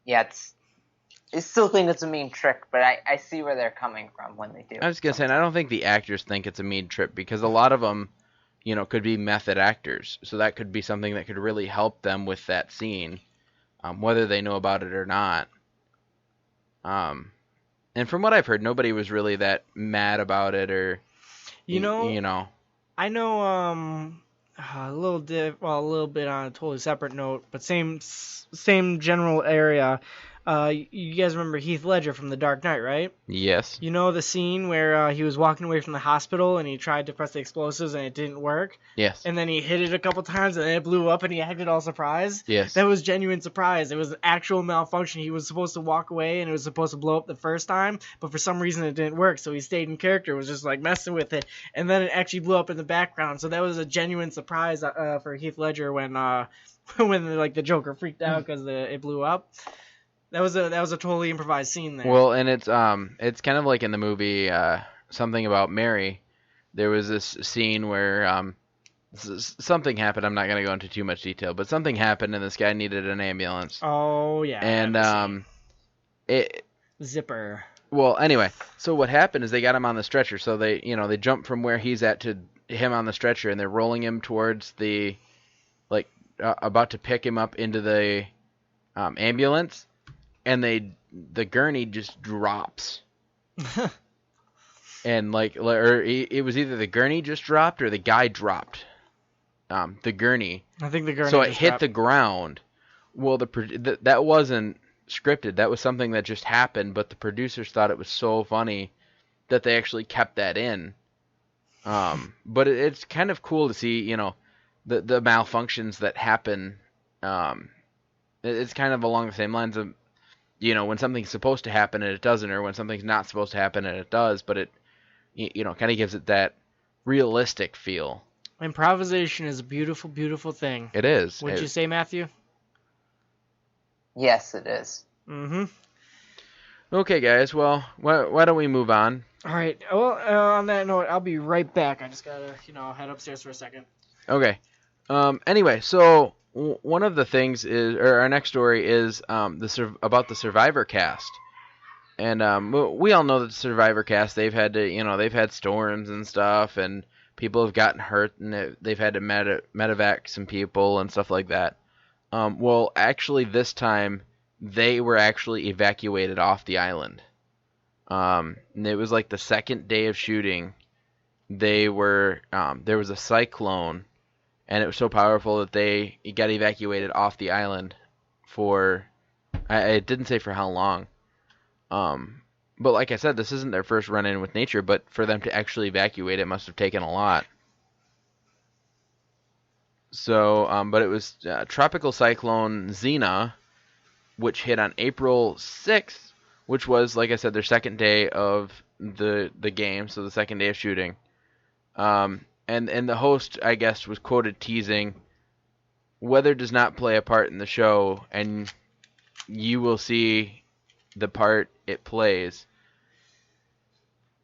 yeah, I still think it's a mean trick, but I see where they're coming from when they do it. I was going to say, and I don't think the actors think it's a mean trick because a lot of them, could be method actors. So that could be something that could really help them with that scene. Whether they know about it or not. And from what I've heard, nobody was really that mad about it or, I know, a little bit on a totally separate note, but same general area. You guys remember Heath Ledger from The Dark Knight, right? Yes. You know the scene where he was walking away from the hospital and he tried to press the explosives and it didn't work? Yes. And then he hit it a couple times and then it blew up and he acted all surprised? Yes. That was genuine surprise. It was actual malfunction. He was supposed to walk away and it was supposed to blow up the first time, but for some reason it didn't work, so he stayed in character, was just messing with it, and then it actually blew up in the background. So that was a genuine surprise for Heath Ledger when the Joker freaked out because it blew up. That was a totally improvised scene there. Well, and it's kind of like in the movie Something About Mary. There was this scene where something happened. I'm not going to go into too much detail, but something happened and this guy needed an ambulance. Oh yeah. And Zipper. Well, anyway, so what happened is they got him on the stretcher. So they jumped from where he's at to him on the stretcher, and they're rolling him towards the about to pick him up into the ambulance. And the gurney just drops, and it was either the gurney just dropped or the guy dropped, the gurney. I think the gurney. So it hit the ground. Well, that wasn't scripted. That was something that just happened. But the producers thought it was so funny that they actually kept that in. But it's kind of cool to see, you know, the malfunctions that happen. It's kind of along the same lines of, you know, when something's supposed to happen and it doesn't, or when something's not supposed to happen and it does, but it, you know, kind of gives it that realistic feel. Improvisation is a beautiful, beautiful thing. It is. Would you say, Matthew? Yes, it is. Mm-hmm. Okay, guys. Well, why don't we move on? All right. Well, on that note, I'll be right back. I just gotta, head upstairs for a second. Okay. Anyway, so one of the things is, or our next story is, about the Survivor cast, and we all know that the Survivor cast, they've had to, they've had storms and stuff, and people have gotten hurt, and they've had to medevac some people and stuff like that. Well, actually, this time they were actually evacuated off the island. And it was like the second day of shooting. They were there was a cyclone, and it was so powerful that they got evacuated off the island for, it didn't say for how long. But like I said, this isn't their first run-in with nature, but for them to actually evacuate, it must have taken a lot. So, but it was Tropical Cyclone Zena, which hit on April 6th, which was, like I said, their second day of the game, so the second day of shooting. And the host, I guess, was quoted teasing, "Weather does not play a part in the show, and you will see the part it plays."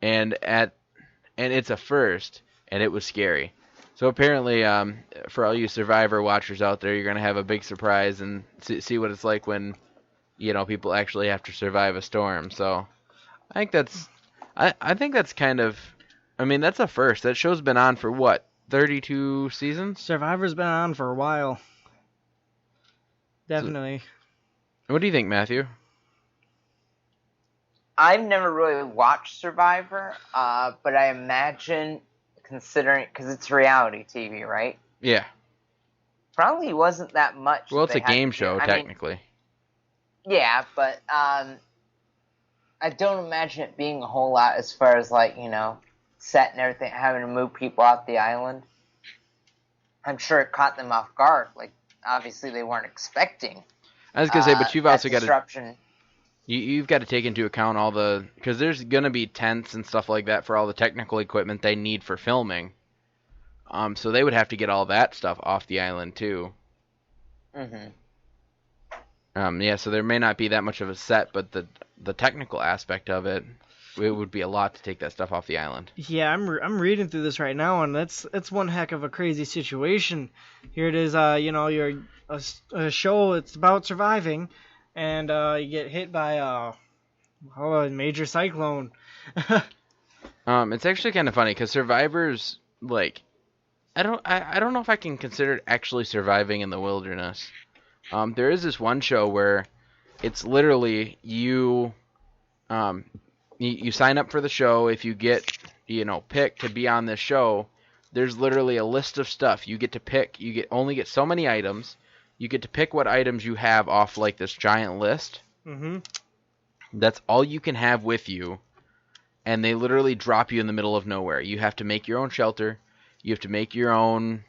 And it's a first, and it was scary. So apparently, for all you Survivor watchers out there, you're gonna have a big surprise and see what it's like when, people actually have to survive a storm. So I think that's kind of, that's a first. That show's been on for what, 32 seasons? Survivor's been on for a while. Definitely. So, what do you think, Matthew? I've never really watched Survivor, but I imagine, considering, because it's reality TV, right? Yeah. Probably wasn't that much. Well, it's a game show, technically. Yeah, but I don't imagine it being a whole lot as far as, set and everything, having to move people off the island. I'm sure it caught them off guard. Obviously they weren't expecting. I was going to say, but you've also got disruption. You've got to take into account all the, because there's going to be tents and stuff like that for all the technical equipment they need for filming. So they would have to get all that stuff off the island too. Mm-hmm. Yeah, so there may not be that much of a set, but the technical aspect of it would be a lot to take that stuff off the island. Yeah, I'm reading through this right now, and that's one heck of a crazy situation. Here it is, you're a show. It's about surviving. And you get hit by a major cyclone. It's actually kind of funny because Survivor's I don't know if I can consider it actually surviving in the wilderness. There is this one show where it's literally you sign up for the show. If you get picked to be on this show, there's literally a list of stuff you get to pick. You only get so many items. You get to pick what items you have off this giant list. Mm-hmm. That's all you can have with you, and they literally drop you in the middle of nowhere. You have to make your own shelter. You have to make your own,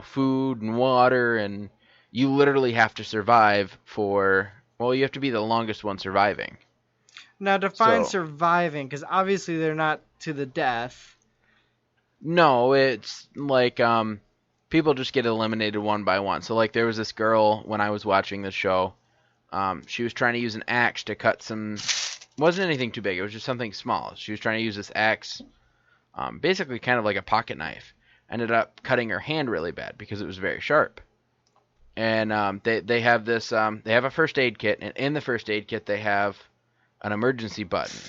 food and water, and you literally have to survive you have to be the longest one surviving. Now define surviving, because obviously they're not to the death. No, it's people just get eliminated one by one. So, there was this girl when I was watching this show. She was trying to use an axe to cut some... wasn't anything too big. It was just something small. She was trying to use this axe, basically kind of like a pocket knife. Ended up cutting her hand really bad because it was very sharp. And they have this... they have a first aid kit, and in the first aid kit they have an emergency button.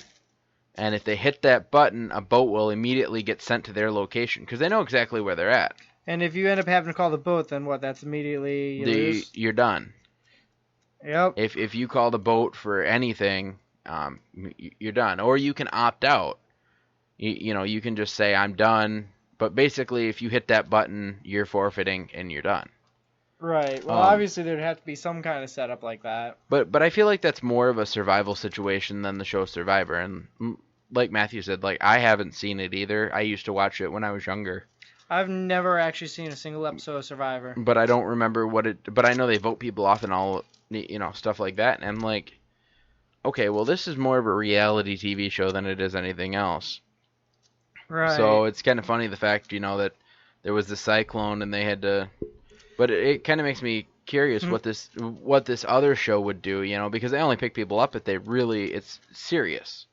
And if they hit that button, a boat will immediately get sent to their location because they know exactly where they're at. And if you end up having to call the boat, then what? That's immediately you're done. Yep. If you call the boat for anything, you're done. Or you can opt out. You can just say I'm done. But basically, if you hit that button, you're forfeiting and you're done. Right. Well, obviously there'd have to be some kind of setup like that. But I feel like that's more of a survival situation than the show Survivor. And like Matthew said, like I haven't seen it either. I used to watch it when I was younger. I've never actually seen a single episode of Survivor. But I don't remember what it. But I know they vote people off and all, stuff like that. And I'm like, okay, well, this is more of a reality TV show than it is anything else. Right. So it's kind of funny the fact, that there was the cyclone and they had to. But it kind of makes me curious what this other show would do, because they only pick people up if it's serious.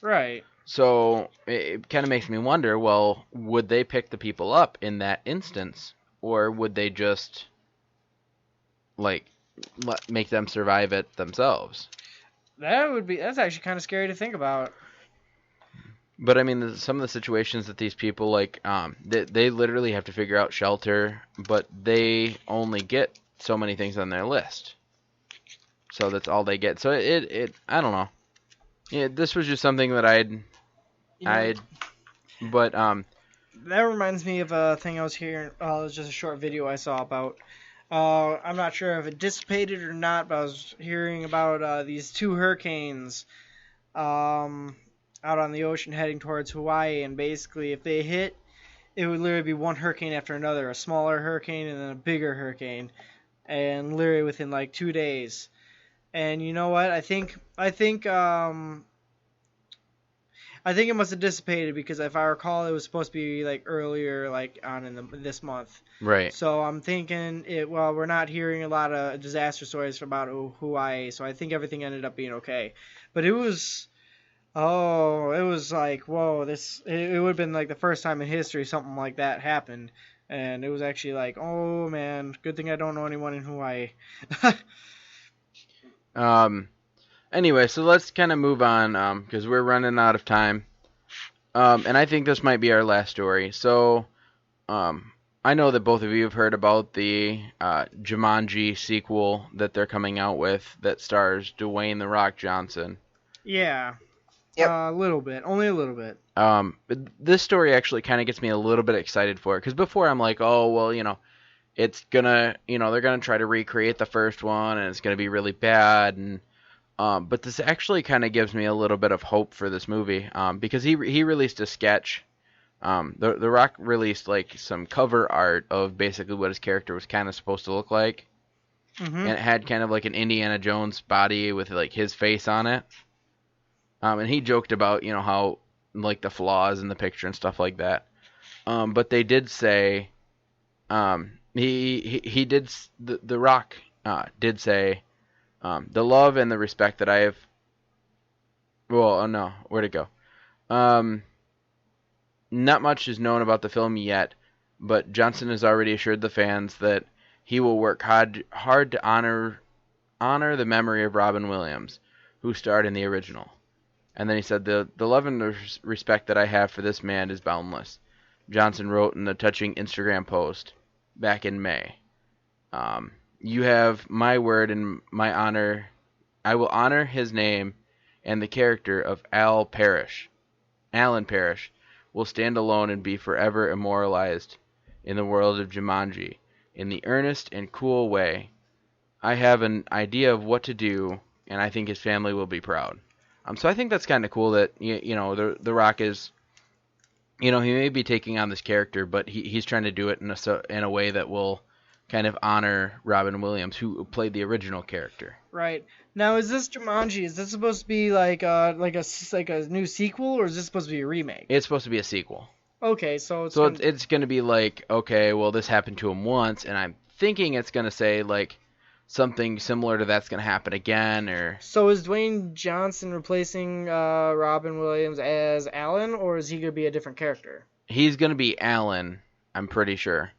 Right. So it kind of makes me wonder, well, would they pick the people up in that instance, or would they just make them survive it themselves? That's actually kind of scary to think about. But I mean, some of the situations that these people they literally have to figure out shelter, but they only get so many things on their list. So that's all they get. So it I don't know. Yeah, this was just something that but that reminds me of a thing I was hearing. It was just a short video I saw about. I'm not sure if it dissipated or not, but I was hearing about these 2 hurricanes out on the ocean heading towards Hawaii, and basically if they hit, it would literally be one hurricane after another, a smaller hurricane and then a bigger hurricane, and literally within like 2 days. And you know what? I think it must have dissipated, because if I recall, it was supposed to be like earlier, like on in this month. Right. So I'm thinking we're not hearing a lot of disaster stories about Hawaii, so I think everything ended up being okay. But it was like, whoa, it would have been like the first time in history something like that happened. And it was actually like, oh man, good thing I don't know anyone in Hawaii. Anyway, so let's kind of move on, because we're running out of time. And I think this might be our last story. So, I know that both of you have heard about the Jumanji sequel that they're coming out with that stars Dwayne "The Rock" Johnson. Yeah. Yep. A little bit. Only a little bit. But this story actually kind of gets me a little bit excited for it, because before I'm like, oh, well, it's gonna, they're gonna try to recreate the first one, and it's gonna be really bad, and but this actually kind of gives me a little bit of hope for this movie, because he released a sketch. The Rock released like some cover art of basically what his character was kind of supposed to look like, and it had kind of like an Indiana Jones body with like his face on it. And he joked about, how, like, the flaws in the picture and stuff like that. But they did say, The Rock did say, the love and the respect that I have, where'd it go? Not much is known about the film yet, but Johnson has already assured the fans that he will work hard to honor the memory of Robin Williams, who starred in the original. And then he said, the love and the respect that I have for this man is boundless. Johnson wrote in a touching Instagram post back in May. You have my word and my honor. I will honor his name, and the character of Alan Parrish will stand alone and be forever immortalized in the world of Jumanji in the earnest and cool way. I have an idea of what to do, and I think his family will be proud. So I think that's kind of cool that the Rock is, he may be taking on this character, but he's trying to do it in a way that will kind of honor Robin Williams, who played the original character. Right. Now, is this Jumanji? Is this supposed to be like a new sequel, or is this supposed to be a remake? It's supposed to be a sequel. Okay, so it's going to be like, okay, well, this happened to him once, and I'm thinking it's going to say like something similar to that's going to happen again, or... So is Dwayne Johnson replacing Robin Williams as Alan, or is he going to be a different character? He's going to be Alan, I'm pretty sure.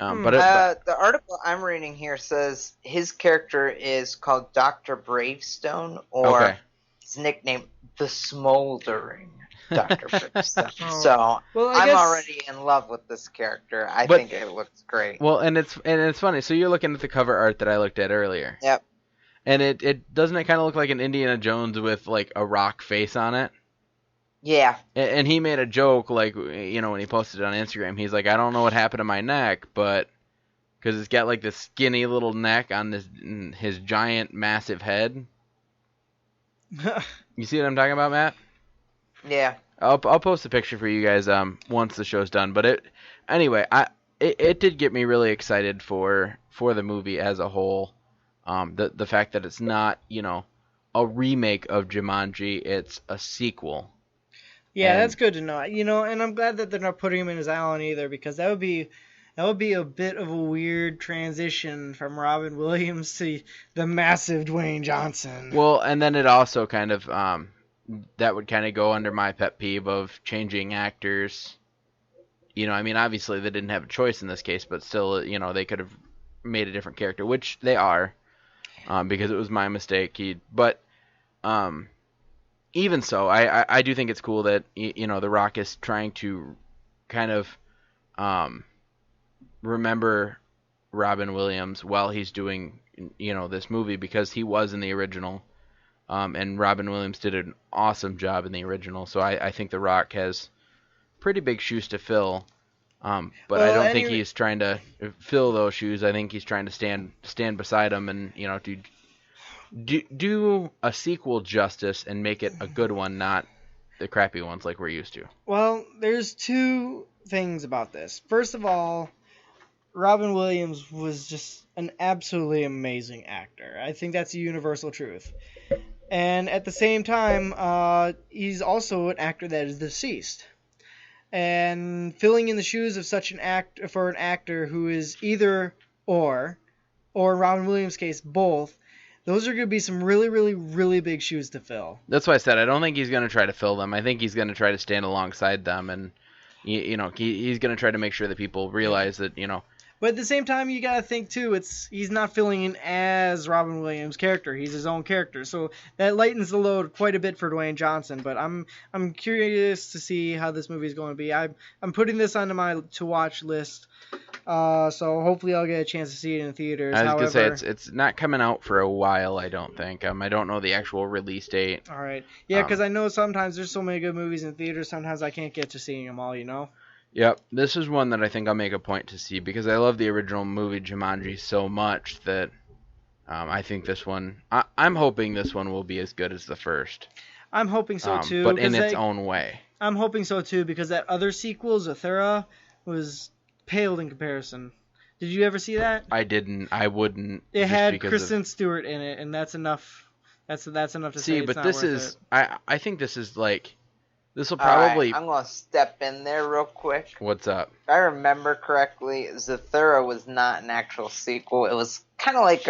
The article I'm reading here says his character is called Dr. Bravestone, or his nickname, The Smoldering Dr. Bravestone. So I'm already in love with this character. I think it looks great. Well, and it's funny. So you're looking at the cover art that I looked at earlier. Yep. And it doesn't it kind of look like an Indiana Jones with like a rock face on it? Yeah. And he made a joke, like, when he posted it on Instagram, he's like, I don't know what happened to my neck, but because it's got like this skinny little neck on his giant, massive head. You see what I'm talking about, Matt? Yeah. I'll post a picture for you guys once the show's done. But it did get me really excited for the movie as a whole. The fact that it's not a remake of Jumanji, it's a sequel. Yeah, And- that's good to know. And I'm glad that they're not putting him in as Alan either, because that would be a bit of a weird transition from Robin Williams to the massive Dwayne Johnson. Well, and then it also kind of that would kind of go under my pet peeve of changing actors. I mean, obviously they didn't have a choice in this case, but still, they could have made a different character, which they are, because it was my mistake. But even so, I do think it's cool that The Rock is trying to kind of remember Robin Williams while he's doing this movie, because he was in the original, and Robin Williams did an awesome job in the original. So I think The Rock has pretty big shoes to fill, but I don't think he's trying to fill those shoes. I think he's trying to stand beside him and do a sequel justice and make it a good one, not the crappy ones like we're used to. Well, there's two things about this. First of all, Robin Williams was just an absolutely amazing actor. I think that's a universal truth. And at the same time, he's also an actor that is deceased. And filling in the shoes of such an actor who is either or in Robin Williams' case, both, those are going to be some really, really, really big shoes to fill. That's why I said I don't think he's going to try to fill them. I think he's going to try to stand alongside them, and he's going to try to make sure that people realize that But at the same time, you got to think too, he's not filling in as Robin Williams' character. He's his own character, so that lightens the load quite a bit for Dwayne Johnson. But I'm curious to see how this movie is going to be. I'm putting this onto my to watch list. So hopefully I'll get a chance to see it in theaters. I was gonna say it's not coming out for a while. I don't think. I don't know the actual release date. All right. Yeah, because I know sometimes there's so many good movies in theaters. Sometimes I can't get to seeing them all. Yep, this is one that I think I'll make a point to see, because I love the original movie Jumanji so much that I think this one. I'm hoping this one will be as good as the first. I'm hoping so too, but in its own way. I'm hoping so too, because that other sequel, Zathura, was paled in comparison. Did you ever see that? I didn't. I wouldn't. It had Kristen Stewart in it, and that's enough. That's enough to see. Say But it's this not worth is. it. I think this is like. This will probably. All right, I'm gonna step in there real quick. What's up? If I remember correctly, Zathura was not an actual sequel. It was kind of like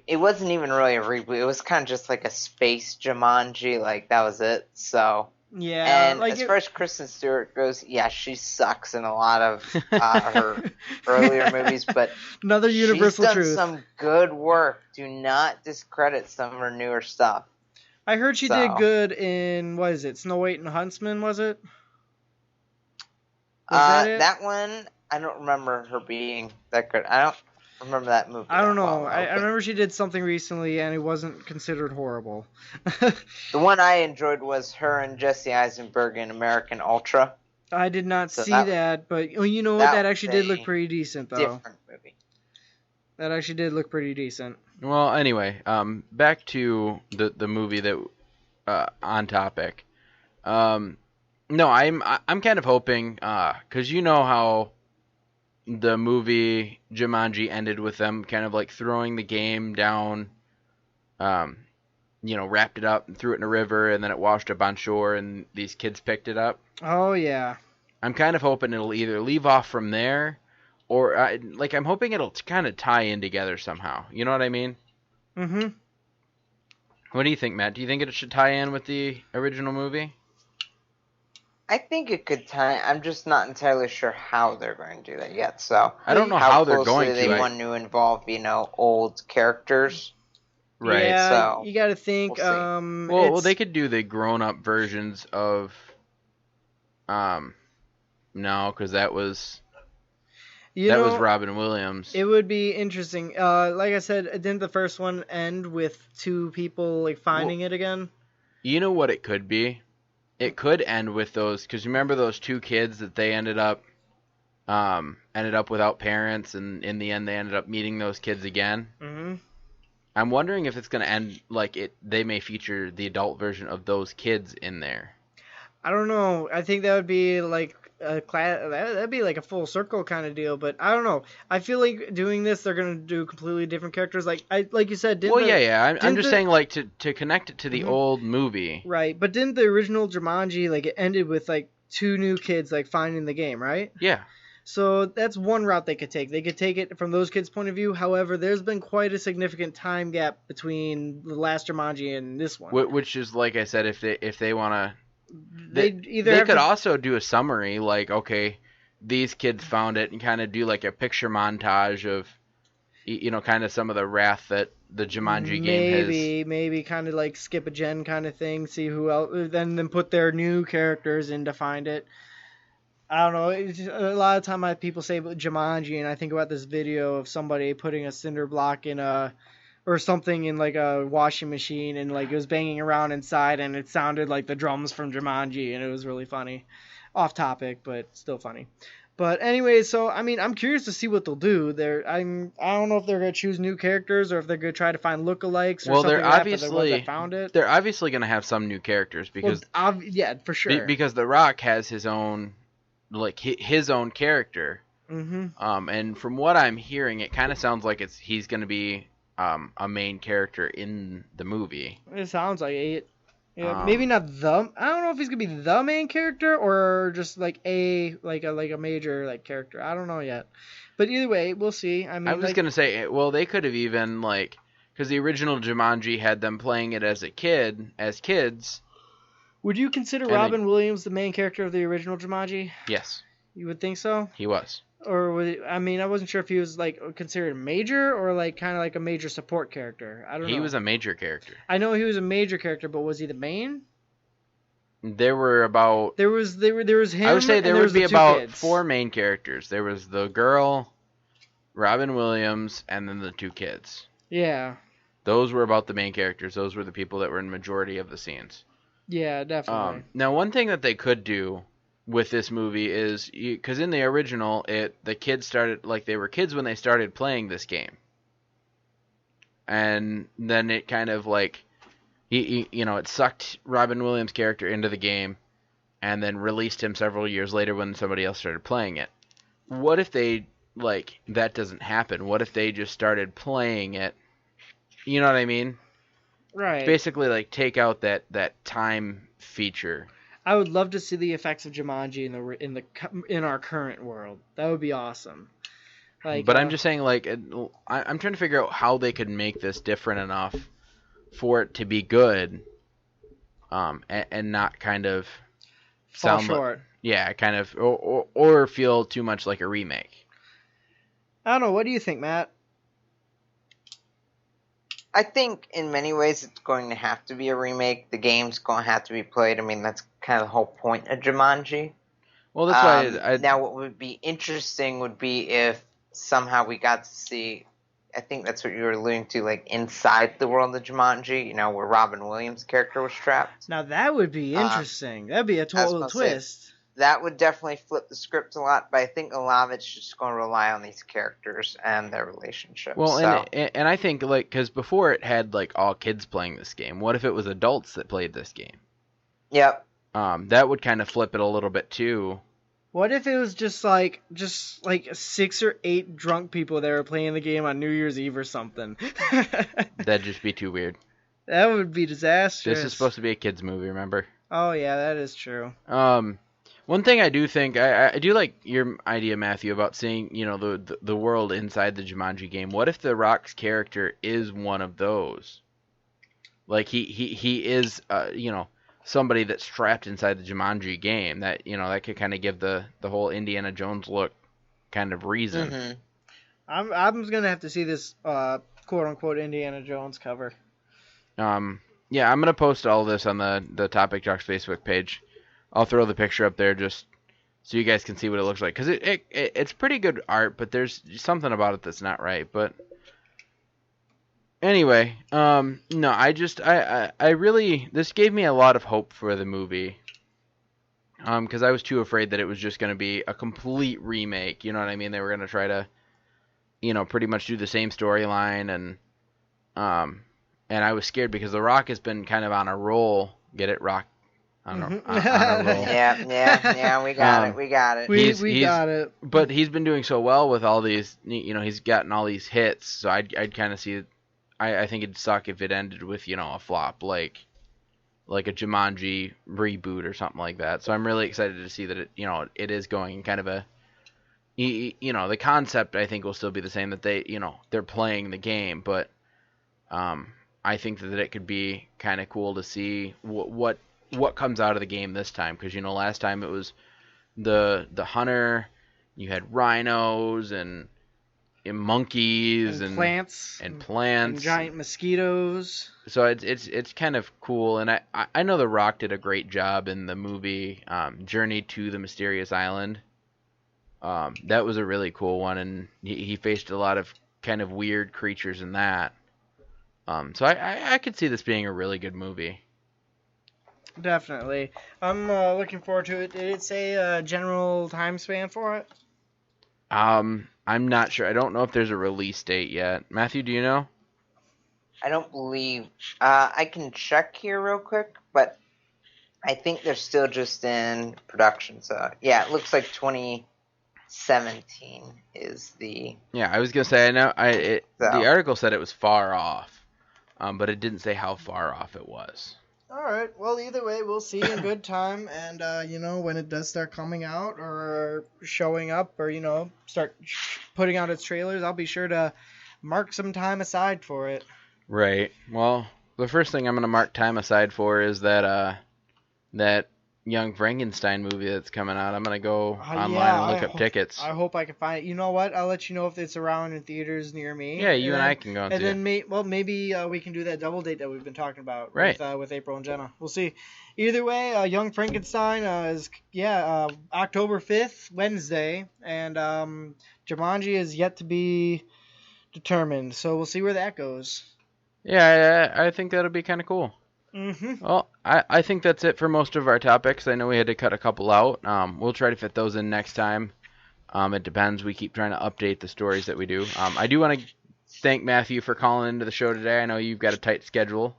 it wasn't even really a reboot. It was kind of just like a space Jumanji. Like that was it. So. Yeah. And as far as Kristen Stewart goes, yeah, she sucks in a lot of her earlier movies, but another universal she's done truth. some good work. Do not discredit some of her newer stuff. I heard she did good in, what is it, Snow White and Huntsman, was it? Was that one, I don't remember her being that good. I don't remember that movie. I don't know. I remember she did something recently, and it wasn't considered horrible. The one I enjoyed was her and Jesse Eisenberg in American Ultra. I did not see that, but you know what? That actually did look pretty decent, though. Different movie. That actually did look pretty decent. Well, anyway, back to the movie that on topic. No, I'm kind of hoping, because you know how the movie Jumanji ended with them kind of like throwing the game down, wrapped it up and threw it in a river, and then it washed up on shore, and these kids picked it up. Oh yeah. I'm kind of hoping it'll either leave off from there, or I'm hoping it'll kind of tie in together somehow. You know what I mean? Mm-hmm. What do you think, Matt? Do you think it should tie in with the original movie? I think it could tie. I'm just not entirely sure how they're going to do that yet. So I don't know how they're going to. They want to involve, old characters. Right. Yeah, so you got to think. Well, they could do the grown-up versions of. No, because that was. Was Robin Williams. It would be interesting. Like I said, didn't the first one end with two people finding it again? You know what it could be? It could end with those, because remember those two kids that they ended up without parents, and in the end they ended up meeting those kids again. Mm-hmm. I'm wondering if it's gonna end like it. They may feature the adult version of those kids in there. I don't know. I think that would be like a class. That'd be like a full circle kind of deal. But I don't know. I feel like doing this, they're gonna do completely different characters. Like you said. I'm just saying like to connect it to the old movie. Right, but didn't the original Jumanji like it ended with like 2 new kids like finding the game, right? Yeah. So that's one route they could take. They could take it from those kids' point of view. However, there's been quite a significant time gap between the last Jumanji and this one. Which is like I said, if they want to. They could also do a summary, like, okay, these kids found it, and kind of do like a picture montage of, kind of some of the wrath that the Jumanji game has. Maybe kind of like skip a gen kind of thing, see who else, then put their new characters in to find it. I don't know. It's just, a lot of time people say Jumanji, and I think about this video of somebody putting a cinder block or something in like a washing machine, and like it was banging around inside, and it sounded like the drums from Jumanji, and it was really funny. Off topic, but still funny. But anyway, so I mean, I'm curious to see what they'll do. I don't know if they're gonna choose new characters or if they're gonna try to find lookalikes. Or they're obviously the ones that found it. They're obviously gonna have some new characters because yeah, for sure. Because The Rock has his own his own character. Mm-hmm. And from what I'm hearing, it kind of sounds like he's gonna be a main character in the movie. It sounds like it. Yeah, maybe not the. I don't know if he's gonna be the main character or just like a major like character. I don't know yet. But either way, we'll see. I mean, I was gonna say, well, they could have even because the original Jumanji had them playing it as kids. Would you consider Robin Williams the main character of the original Jumanji? Yes. You would think so? He was. Or I wasn't sure if he was like considered major or like kind of like a major support character. I don't know. He was a major character. I know he was a major character, but was he the main? There were about. There was him. I would say there would be the about kids. 4 main characters. There was the girl, Robin Williams, and then the 2 kids. Yeah. Those were about the main characters. Those were the people that were in majority of the scenes. Yeah, definitely. Now, one thing that they could do with this movie is, because in the original, the kids started, they were kids when they started playing this game. And then it kind of, it sucked Robin Williams' character into the game, and then released him several years later when somebody else started playing it. What if they, that doesn't happen? What if they just started playing it? You know what I mean? Right. Basically, take out that time feature. I would love to see the effects of Jumanji in our current world. That would be awesome. But I'm just saying, I'm trying to figure out how they could make this different enough for it to be good, and not kind of fall short. Yeah, kind of, or feel too much like a remake. I don't know. What do you think, Matt? I think in many ways it's going to have to be a remake. The game's going to have to be played. I mean, that's kind of the whole point of Jumanji. Well, that's why now what would be interesting would be if somehow we got to see, I think that's what you were alluding to, inside the world of Jumanji, where Robin Williams' character was trapped. Now that would be interesting. That'd be a total twist. That would definitely flip the script a lot, but I think a lot of it's just going to rely on these characters and their relationships. Well, and I think, because before it had, all kids playing this game. What if it was adults that played this game? Yep. That would kind of flip it a little bit, too. What if it was just 6 or 8 drunk people that were playing the game on New Year's Eve or something? That'd just be too weird. That would be disastrous. This is supposed to be a kids movie, remember? Oh, yeah, that is true. One thing I do think, I do like your idea, Matthew, about seeing, the world inside the Jumanji game. What if The Rock's character is one of those? He is, somebody that's trapped inside the Jumanji game. That, that could kind of give the whole Indiana Jones look kind of reason. Mm-hmm. I'm going to have to see this, quote-unquote Indiana Jones cover. Yeah, I'm going to post all this on the Topic Talks Facebook page. I'll throw the picture up there just so you guys can see what it looks like. Because it's pretty good art, but there's something about it that's not right. But anyway, no, I really, this gave me a lot of hope for the movie. Because I was too afraid that it was just going to be a complete remake. You know what I mean? They were going to try to, pretty much do the same storyline. And I was scared because The Rock has been kind of on a roll. Get it, Rock? On a roll. Yeah, we got it. We got it. We got it. But he's been doing so well with all these, he's gotten all these hits. So I'd kind of see, I think it'd suck if it ended with, a flop like a Jumanji reboot or something like that. So I'm really excited to see that it is going kind of a, the concept I think will still be the same, that they're playing the game, but I think that it could be kind of cool to see what comes out of the game this time, because last time it was the hunter, you had rhinos and monkeys and plants and giant mosquitoes. So it's kind of cool, and I know The Rock did a great job in the movie Journey to the Mysterious Island. That was a really cool one, and he faced a lot of kind of weird creatures in that. So I could see this being a really good movie. Definitely. I'm looking forward to it. Did it say a general time span for it? I'm not sure. I don't know if there's a release date yet. Matthew, do you know? I don't believe. I can check here real quick, but I think they're still just in production. So yeah, it looks like 2017 is the. Yeah, I was gonna say the article said it was far off, but it didn't say how far off it was. All right. Well, either way, we'll see in good time, and when it does start coming out or showing up, or start putting out its trailers, I'll be sure to mark some time aside for it. Right. Well, the first thing I'm gonna mark time aside for is that Young Frankenstein movie that's coming out. I'm gonna go online and look up tickets. I hope I can find it. You know what? I'll let you know if it's around in theaters near me. Yeah, you and I can go and see it. And then maybe we can do that double date that we've been talking about. Right. With April and Jenna. We'll see. Either way, Young Frankenstein is October 5th, Wednesday, and Jumanji is yet to be determined. So we'll see where that goes. Yeah, I think that'll be kind of cool. Mm-hmm. Well, I think that's it for most of our topics. I know we had to cut a couple out. We'll try to fit those in next time. It depends. We keep trying to update the stories that we do. I do want to thank Matthew for calling into the show today. I know you've got a tight schedule.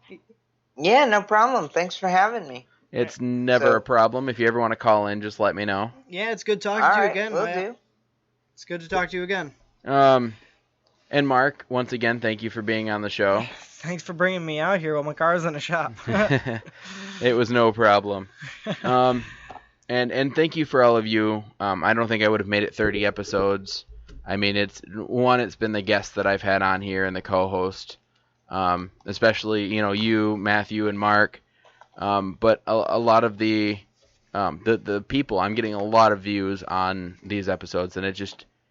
Yeah, no problem. Thanks for having me. It's never a problem. If you ever want to call in, just let me know. Yeah, it's good talking to you again. Will do. It's good to talk to you again. And Mark, once again, thank you for being on the show. Thanks for bringing me out here while my car's in the shop. It was no problem. And thank you for all of you. I don't think I would have made it 30 episodes. I mean, it's been the guests that I've had on here and the co-host, especially you, Matthew, and Mark. But a lot of the people, I'm getting a lot of views on these episodes, and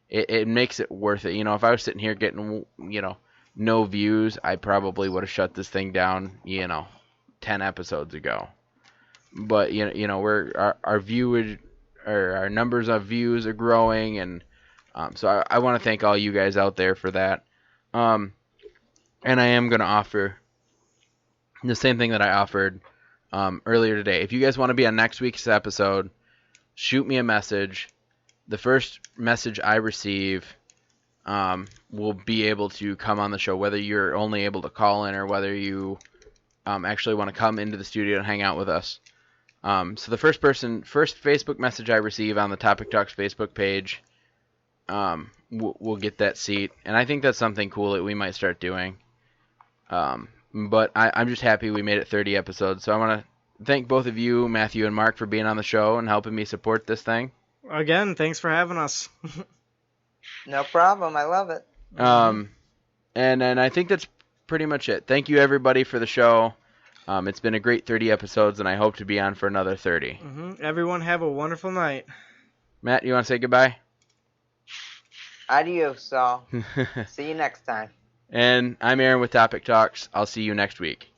it makes it worth it. If I was sitting here getting no views, I probably would have shut this thing down 10 episodes ago. But our viewage, or our numbers of views are growing, and so I want to thank all you guys out there for that. And I am going to offer the same thing that I offered earlier today. If you guys want to be on next week's episode, shoot me a message. The first message I receive will be able to come on the show, whether you're only able to call in or whether you actually want to come into the studio and hang out with us. So the first Facebook message I receive on the Topic Talks Facebook page will get that seat. And I think that's something cool that we might start doing. But I'm just happy we made it 30 episodes. So I want to thank both of you, Matthew and Mark, for being on the show and helping me support this thing. Again, thanks for having us. No problem. I love it. And I think that's pretty much it. Thank you, everybody, for the show. It's been a great 30 episodes, and I hope to be on for another 30. Mm-hmm. Everyone have a wonderful night. Matt, you want to say goodbye? Adios, all. See you next time. And I'm Aaron with Topic Talks. I'll see you next week.